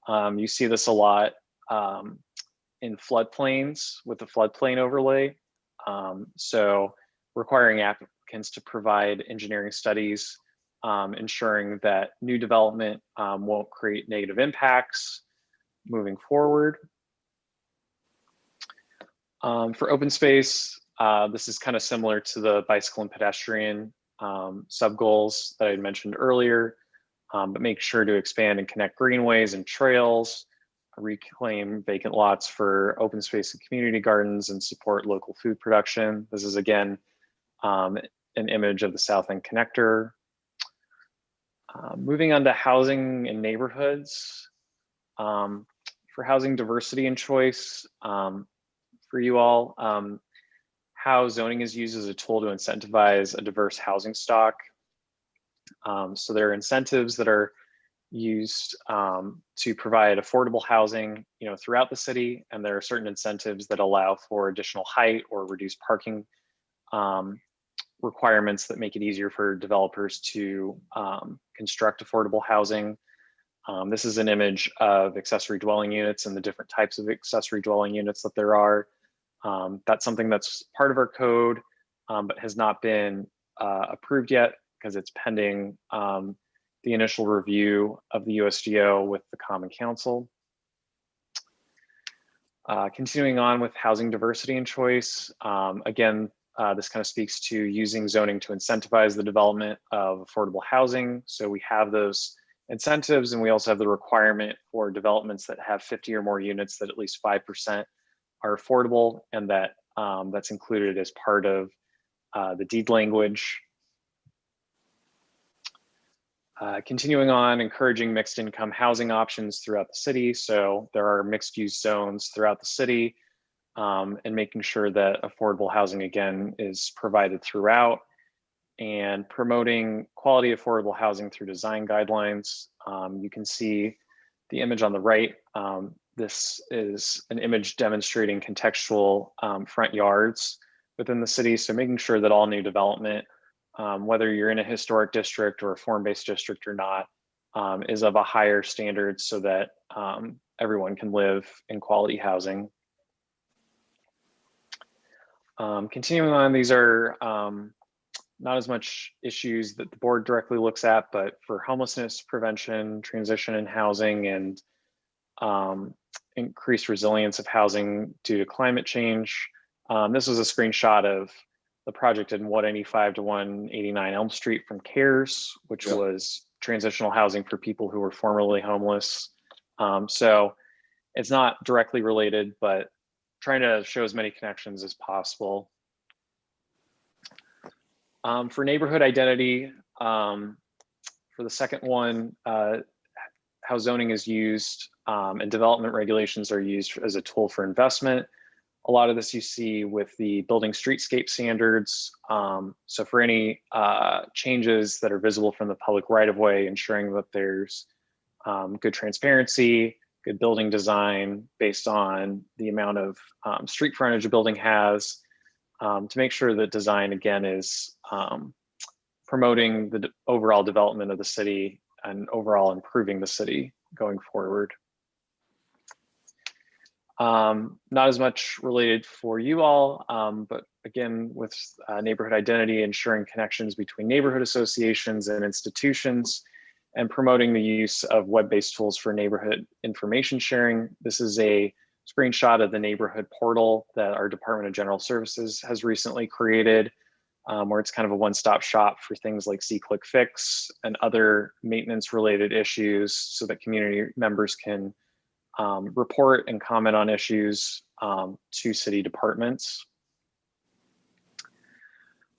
You see this a lot in floodplains with the floodplain overlay. So requiring applicants to provide engineering studies, ensuring that new development won't create negative impacts moving forward. For open space, this is kind of similar to the bicycle and pedestrian sub-goals that I had mentioned earlier, but make sure to expand and connect greenways and trails, reclaim vacant lots for open space and community gardens, and support local food production. This is again an image of the South End Connector. Moving on to housing and neighborhoods. For housing diversity and choice, for you all, how zoning is used as a tool to incentivize a diverse housing stock. So there are incentives that are used to provide affordable housing, throughout the city, and there are certain incentives that allow for additional height or reduced parking requirements that make it easier for developers to construct affordable housing. This is an image of accessory dwelling units and the different types of accessory dwelling units that there are. That's something that's part of our code. but has not been approved yet because it's pending the initial review of the USDO with the Common Council. Continuing on with housing diversity and choice, again, this kind of speaks to using zoning to incentivize the development of affordable housing. So we have those incentives, and we also have the requirement for developments that have 50 or more units that at least 5% are affordable, and that that's included as part of the deed language. Continuing on, encouraging mixed income housing options throughout the city. So there are mixed use zones throughout the city, and making sure that affordable housing again is provided throughout, and promoting quality affordable housing through design guidelines. You can see the image on the right. This is an image demonstrating contextual front yards within the city. So making sure that all new development, whether you're in a historic district or a form-based district or not, is of a higher standard so that everyone can live in quality housing. Continuing on, these are not as much issues that the board directly looks at, but for homelessness prevention, transition in housing, and increased resilience of housing due to climate change. This was a screenshot of the project in 185 to 189 Elm Street from CARES, which was transitional housing for people who were formerly homeless. So it's not directly related, but trying to show as many connections as possible. For neighborhood identity, for the second one, how zoning is used and development regulations are used as a tool for investment. A lot of this you see with the building streetscape standards. So for any changes that are visible from the public right-of-way, ensuring that there's good transparency, good building design based on the amount of street frontage a building has, to make sure that design, again, is promoting the overall development of the city and overall improving the city going forward. Not as much related for you all, but again, with neighborhood identity, ensuring connections between neighborhood associations and institutions, and promoting the use of web-based tools for neighborhood information sharing. This is a screenshot of the neighborhood portal that our Department of General Services has recently created, where it's kind of a one-stop shop for things like see-click fix and other maintenance-related issues, so that community members can report and comment on issues to city departments.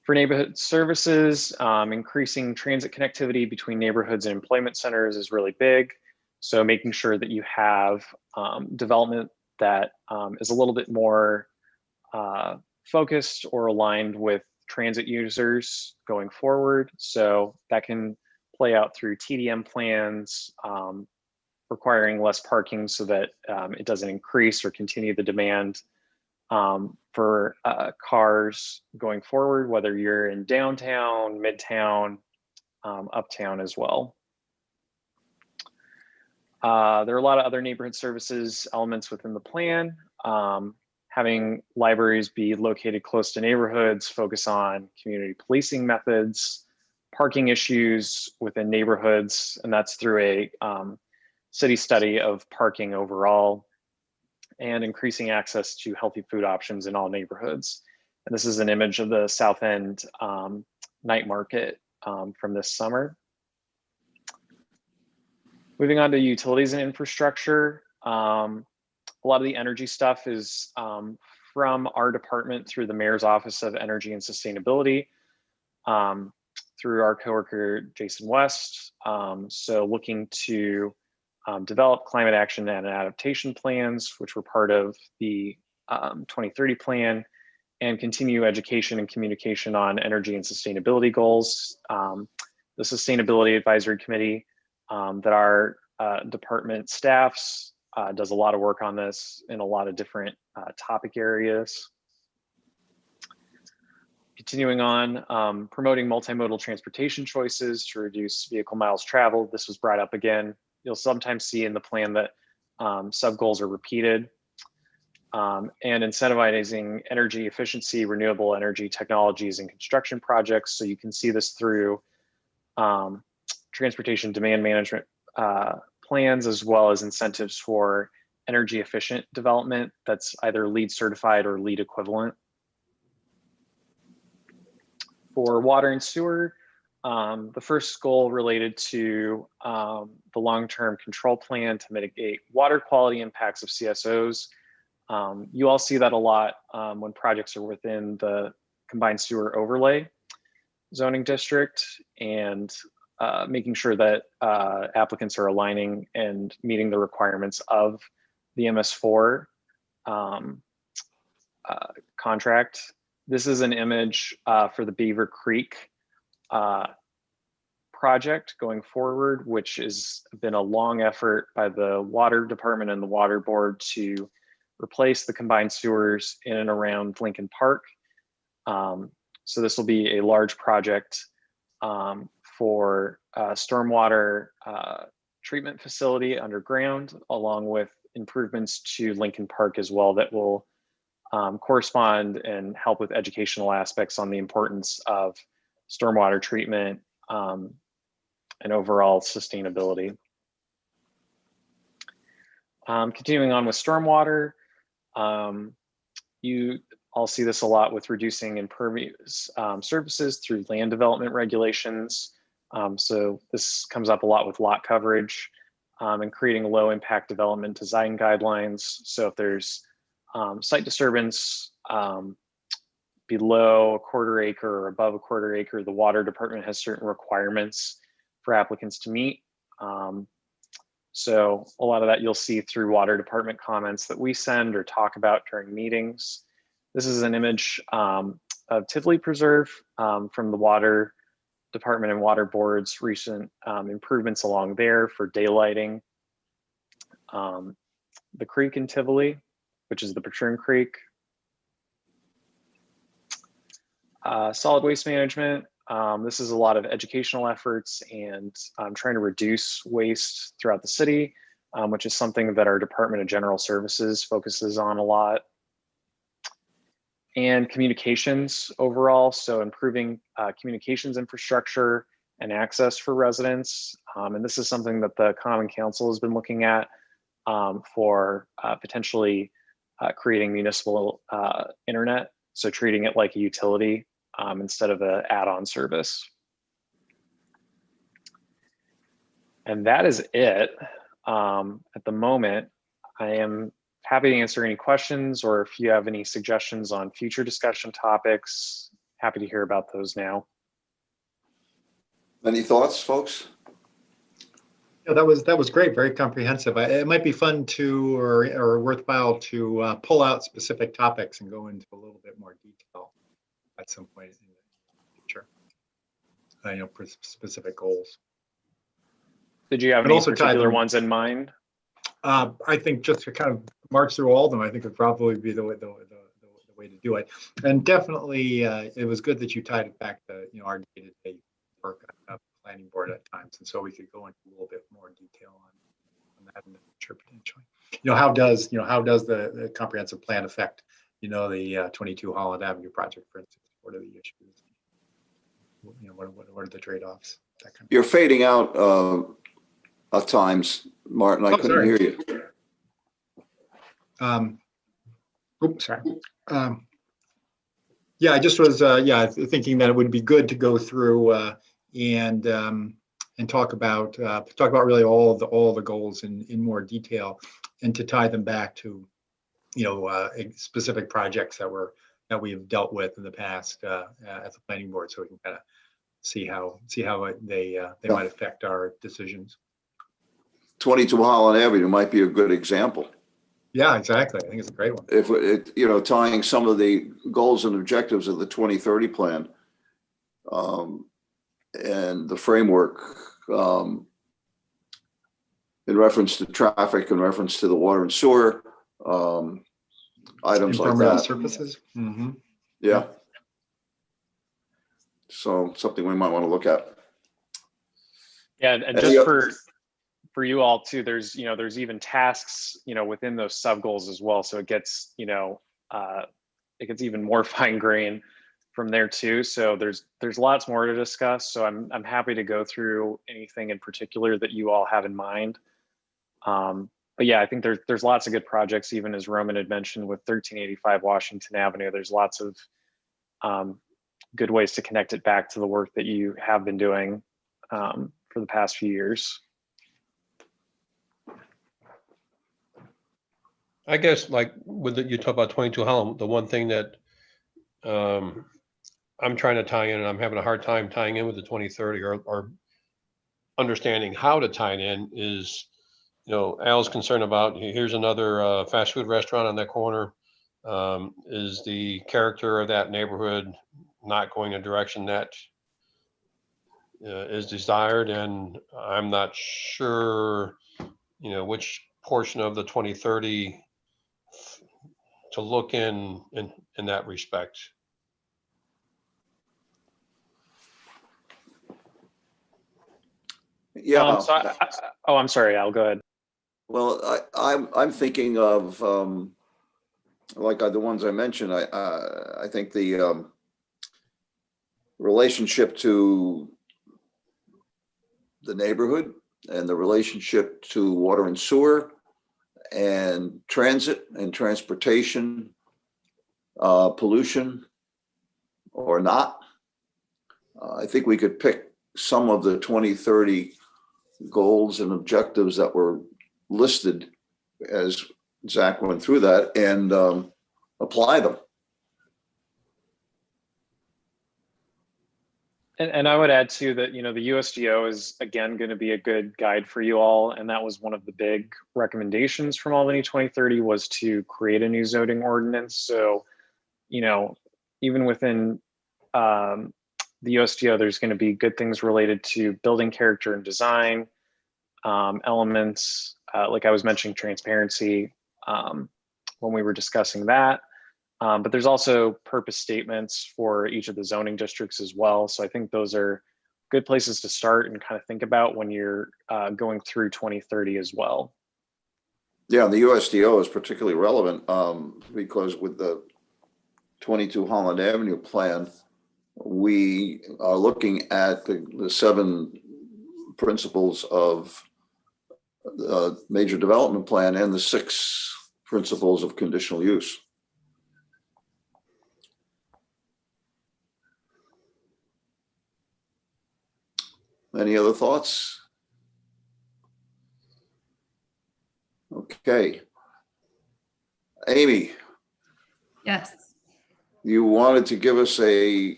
For neighborhood services, increasing transit connectivity between neighborhoods and employment centers is really big. So making sure that you have development that is a little bit more focused or aligned with transit users going forward. So that can play out through TDM plans, requiring less parking so that it doesn't increase or continue the demand for cars going forward, whether you're in downtown, midtown, uptown as well. There are a lot of other neighborhood services elements within the plan. Having libraries be located close to neighborhoods, focus on community policing methods, parking issues within neighborhoods, and that's through a city study of parking overall, and increasing access to healthy food options in all neighborhoods. And this is an image of the South End night market from this summer. Moving on to utilities and infrastructure. A lot of the energy stuff is from our department through the Mayor's Office of Energy and Sustainability, through our coworker, Jason West. So looking to develop climate action and adaptation plans, which were part of the 2030 plan, and continue education and communication on energy and sustainability goals. The Sustainability Advisory Committee that our department staffs does a lot of work on this in a lot of different topic areas. Continuing on, promoting multimodal transportation choices to reduce vehicle miles traveled. This was brought up again. You'll sometimes see in the plan that sub-goals are repeated. and incentivizing energy efficiency, renewable energy technologies and construction projects. So you can see this through transportation demand management plans, as well as incentives for energy efficient development that's either LEED certified or LEED equivalent. For water and sewer, the first goal related to the long-term control plan to mitigate water quality impacts of CSOs. You all see that a lot when projects are within the combined sewer overlay zoning district, and making sure that applicants are aligning and meeting the requirements of the MS4 contract. This is an image for the Beaver Creek project going forward, which has been a long effort by the water department and the water board to replace the combined sewers in and around Lincoln Park. So this will be a large project for stormwater treatment facility underground, along with improvements to Lincoln Park as well, that will correspond and help with educational aspects on the importance of stormwater treatment and overall sustainability. Continuing on with stormwater, you all see this a lot with reducing impervious surfaces through land development regulations. So this comes up a lot with lot coverage and creating low impact development design guidelines. So if there's site disturbance below a quarter acre or above a quarter acre, the water department has certain requirements for applicants to meet. So a lot of that you'll see through water department comments that we send or talk about during meetings. This is an image of Tivoli Preserve from the water department and water board's recent improvements along there for daylighting. The creek in Tivoli, which is the Patroon Creek. Solid waste management. This is a lot of educational efforts and trying to reduce waste throughout the city, which is something that our Department of General Services focuses on a lot. And communications overall, so improving communications infrastructure and access for residents. And this is something that the Common Council has been looking at for potentially creating municipal internet, so treating it like a utility instead of an add-on service. And that is it at the moment. I am happy to answer any questions, or if you have any suggestions on future discussion topics, happy to hear about those now. Any thoughts, folks? Yeah, that was great, very comprehensive. It might be fun to, or worthwhile to pull out specific topics and go into a little bit more detail at some point in the future. You know, for specific goals. Did you have any particular ones in mind? I think just to kind of march through all of them, I think would probably be the way to do it. And definitely, it was good that you tied it back to, you know, our day-to-day work at the planning board at times, and so we could go into a little bit more detail on that in the future potentially. You know, how does the comprehensive plan affect, you know, the 22 Holland Avenue project, for instance? What are the issues? You know, what are the trade-offs? That kind of You're fading out at times, Martin. I couldn't hear you. Oops, sorry. Yeah, I just was thinking that it would be good to go through and talk about really all the goals in more detail, and to tie them back to, you know, specific projects that we've dealt with in the past at the planning board, so we can kind of see how they might affect our decisions. 22 Holland Avenue might be a good example. Yeah, exactly. I think it's a great one. If it, you know, tying some of the goals and objectives of the 2030 plan and the framework in reference to traffic, in reference to the water and sewer items like that. Surfaces. Mm-hmm. Yeah. So something we might want to look at. Yeah, and just for you all too, there's, there's even tasks, within those sub goals as well. So it gets, it gets even more fine grained from there too. So there's lots more to discuss. So I'm happy to go through anything in particular that you all have in mind. But yeah, I think there's lots of good projects, even as Roman had mentioned with 1385 Washington Avenue. There's lots of good ways to connect it back to the work that you have been doing for the past few years. I guess like you talk about 22 Hallam, the one thing that I'm trying to tie in, and I'm having a hard time tying in with the 2030 or understanding how to tie it in is, Al's concerned about, here's another fast food restaurant on that corner. Is the character of that neighborhood not going a direction that is desired? And I'm not sure, which portion of the 2030 to look in that respect. Yeah. I'm sorry, Al, go ahead. Well, I'm thinking of like the ones I mentioned. I think the relationship to the neighborhood and the relationship to water and sewer and transit and transportation, pollution or not. I think we could pick some of the 2030 goals and objectives that were listed as Zach went through that and apply them. And I would add too that, the USDO is again going to be a good guide for you all. And that was one of the big recommendations from Albany 2030 was to create a new zoning ordinance. So, even within the USDO, there's going to be good things related to building character and design elements. Like I was mentioning transparency when we were discussing that. But there's also purpose statements for each of the zoning districts as well. So I think those are good places to start and kind of think about when you're going through 2030 as well. Yeah, the USDO is particularly relevant because with the 22 Holland Avenue plan, we are looking at the 7 principles of the major development plan and the 6 principles of conditional use. Any other thoughts? Okay. Amy. Yes. You wanted to give us a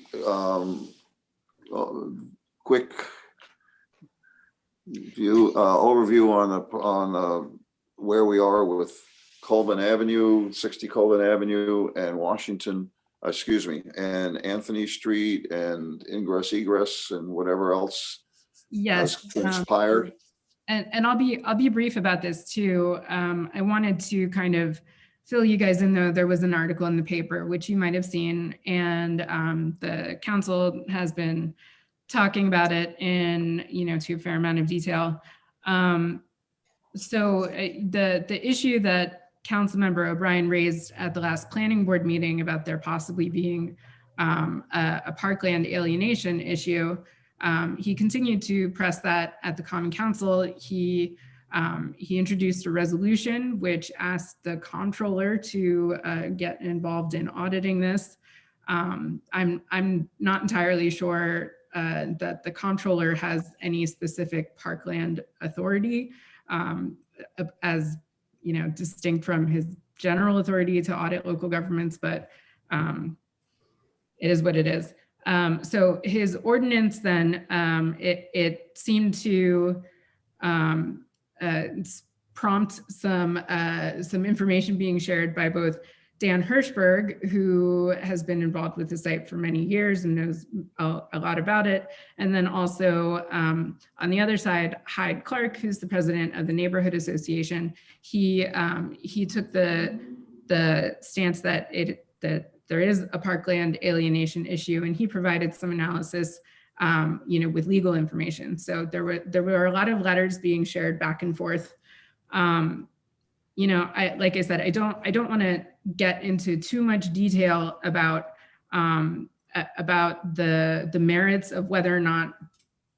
quick overview on where we are with Colvin Avenue, 60 Colvin Avenue, and and Anthony Street, and ingress egress, and whatever else. Yes. Has transpired. And I'll be brief about this too. I wanted to kind of fill you guys in, though. There was an article in the paper, which you might have seen, and the council has been talking about it in, to a fair amount of detail. So the issue that Councilmember O'Brien raised at the last planning board meeting about there possibly being a parkland alienation issue, he continued to press that at the Common Council. He introduced a resolution which asked the comptroller to get involved in auditing this. I'm not entirely sure that the comptroller has any specific parkland authority, as distinct from his general authority to audit local governments, but it is what it is. So his ordinance then, it seemed to prompt some information being shared by both Dan Hirschberg, who has been involved with the site for many years and knows a lot about it. And then also on the other side, Hyde Clark, who's the president of the Neighborhood Association. He took the stance that there is a parkland alienation issue, and he provided some analysis with legal information. So there were a lot of letters being shared back and forth. Like I said, I don't want to get into too much detail about the merits of whether or not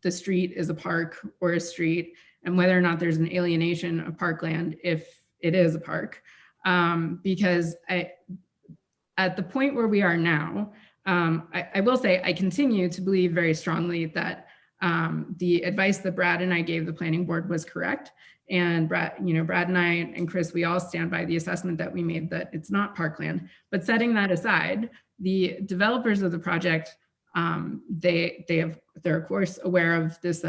the street is a park or a street, and whether or not there's an alienation of parkland if it is a park. Because at the point where we are now, I will say I continue to believe very strongly that the advice that Brad and I gave the planning board was correct. And Brad and I and Chris, we all stand by the assessment that we made that it's not parkland. But setting that aside, the developers of the project, they're of course aware of this,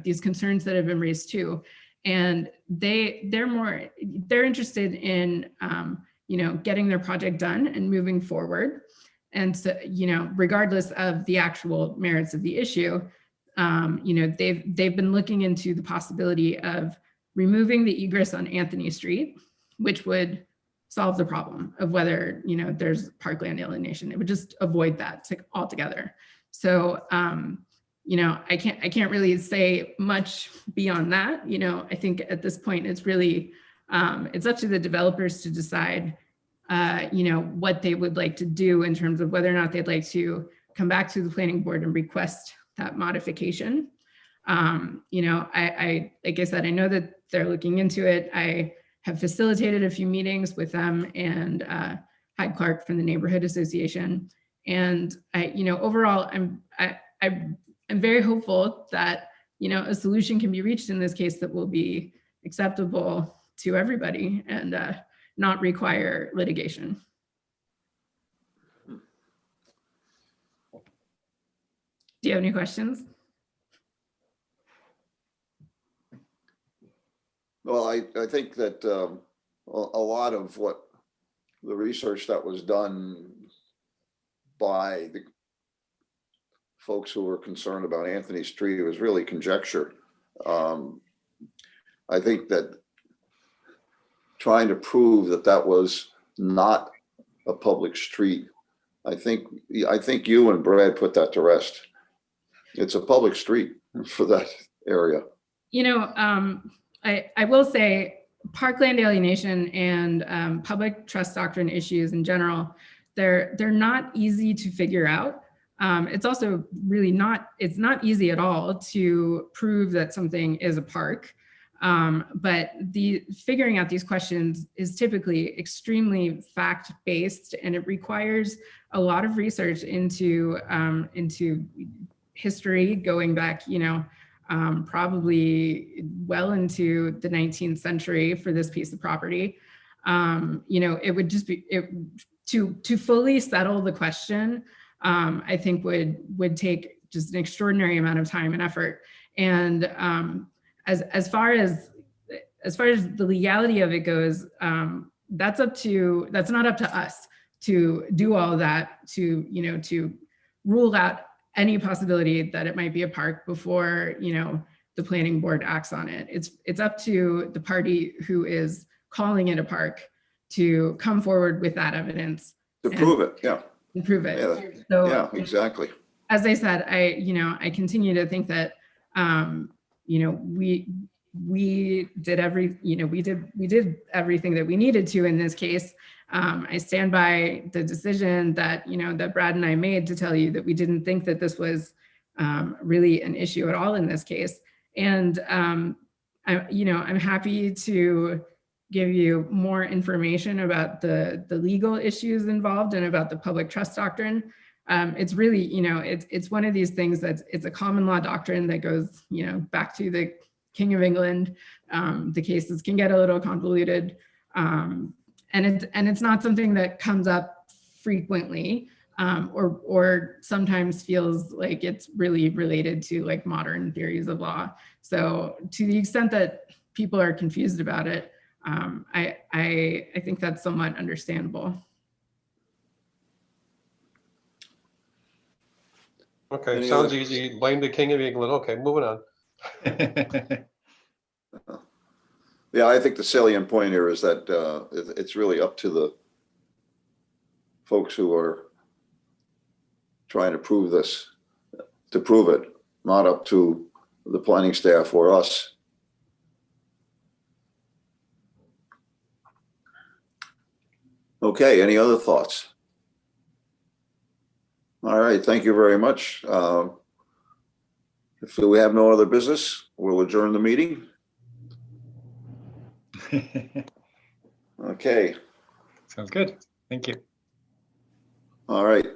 these concerns that have been raised too, and they're interested in getting their project done and moving forward. And so, regardless of the actual merits of the issue, they've been looking into the possibility of removing the egress on Anthony Street, which would solve the problem of whether there's parkland alienation. It would just avoid that altogether. So I can't really say much beyond that. I think at this point it's really it's up to the developers to decide what they would like to do in terms of whether or not they'd like to come back to the planning board and request that modification. I like I said, I know that they're looking into it. I have facilitated a few meetings with them and Hyde Clark from the Neighborhood Association. And overall, I'm very hopeful that a solution can be reached in this case that will be acceptable to everybody and not require litigation. Do you have any questions? Well, I think that a lot of what the research that was done by the folks who were concerned about Anthony Street was really conjecture. I think that trying to prove that that was not a public street, I think you and Brad put that to rest. It's a public street for that area. I will say parkland alienation and public trust doctrine issues in general, they're not easy to figure out. It's also really it's not easy at all to prove that something is a park. But figuring out these questions is typically extremely fact-based, and it requires a lot of research into history going back, probably well into the 19th century for this piece of property. It would just be to fully settle the question. I think would take just an extraordinary amount of time and effort. And as far as the legality of it goes, that's not up to us to do all of that, to rule out any possibility that it might be a park before the planning board acts on it. It's up to the party who is calling it a park to come forward with that evidence To prove it, yeah. and prove it. Yeah, So yeah, exactly. as I said, I continue to think that we did everything that we needed to in this case. I stand by the decision that that Brad and I made to tell you that we didn't think that this was really an issue at all in this case. And I'm happy to give you more information about the legal issues involved and about the public trust doctrine. It's really, it's one of these things it's a common law doctrine that goes, back to the King of England. The cases can get a little convoluted, and it's not something that comes up frequently, or sometimes feels like it's really related to like modern theories of law. So to the extent that people are confused about it, I think that's somewhat understandable. Okay, sounds easy. Blame the King of England. Okay, moving on. Yeah, I think the salient point here is that it's really up to the folks who are trying to prove this to prove it, not up to the planning staff or us. Okay, any other thoughts? All right, thank you very much. If we have no other business, we'll adjourn the meeting. Okay, Sounds good. Thank you. all right.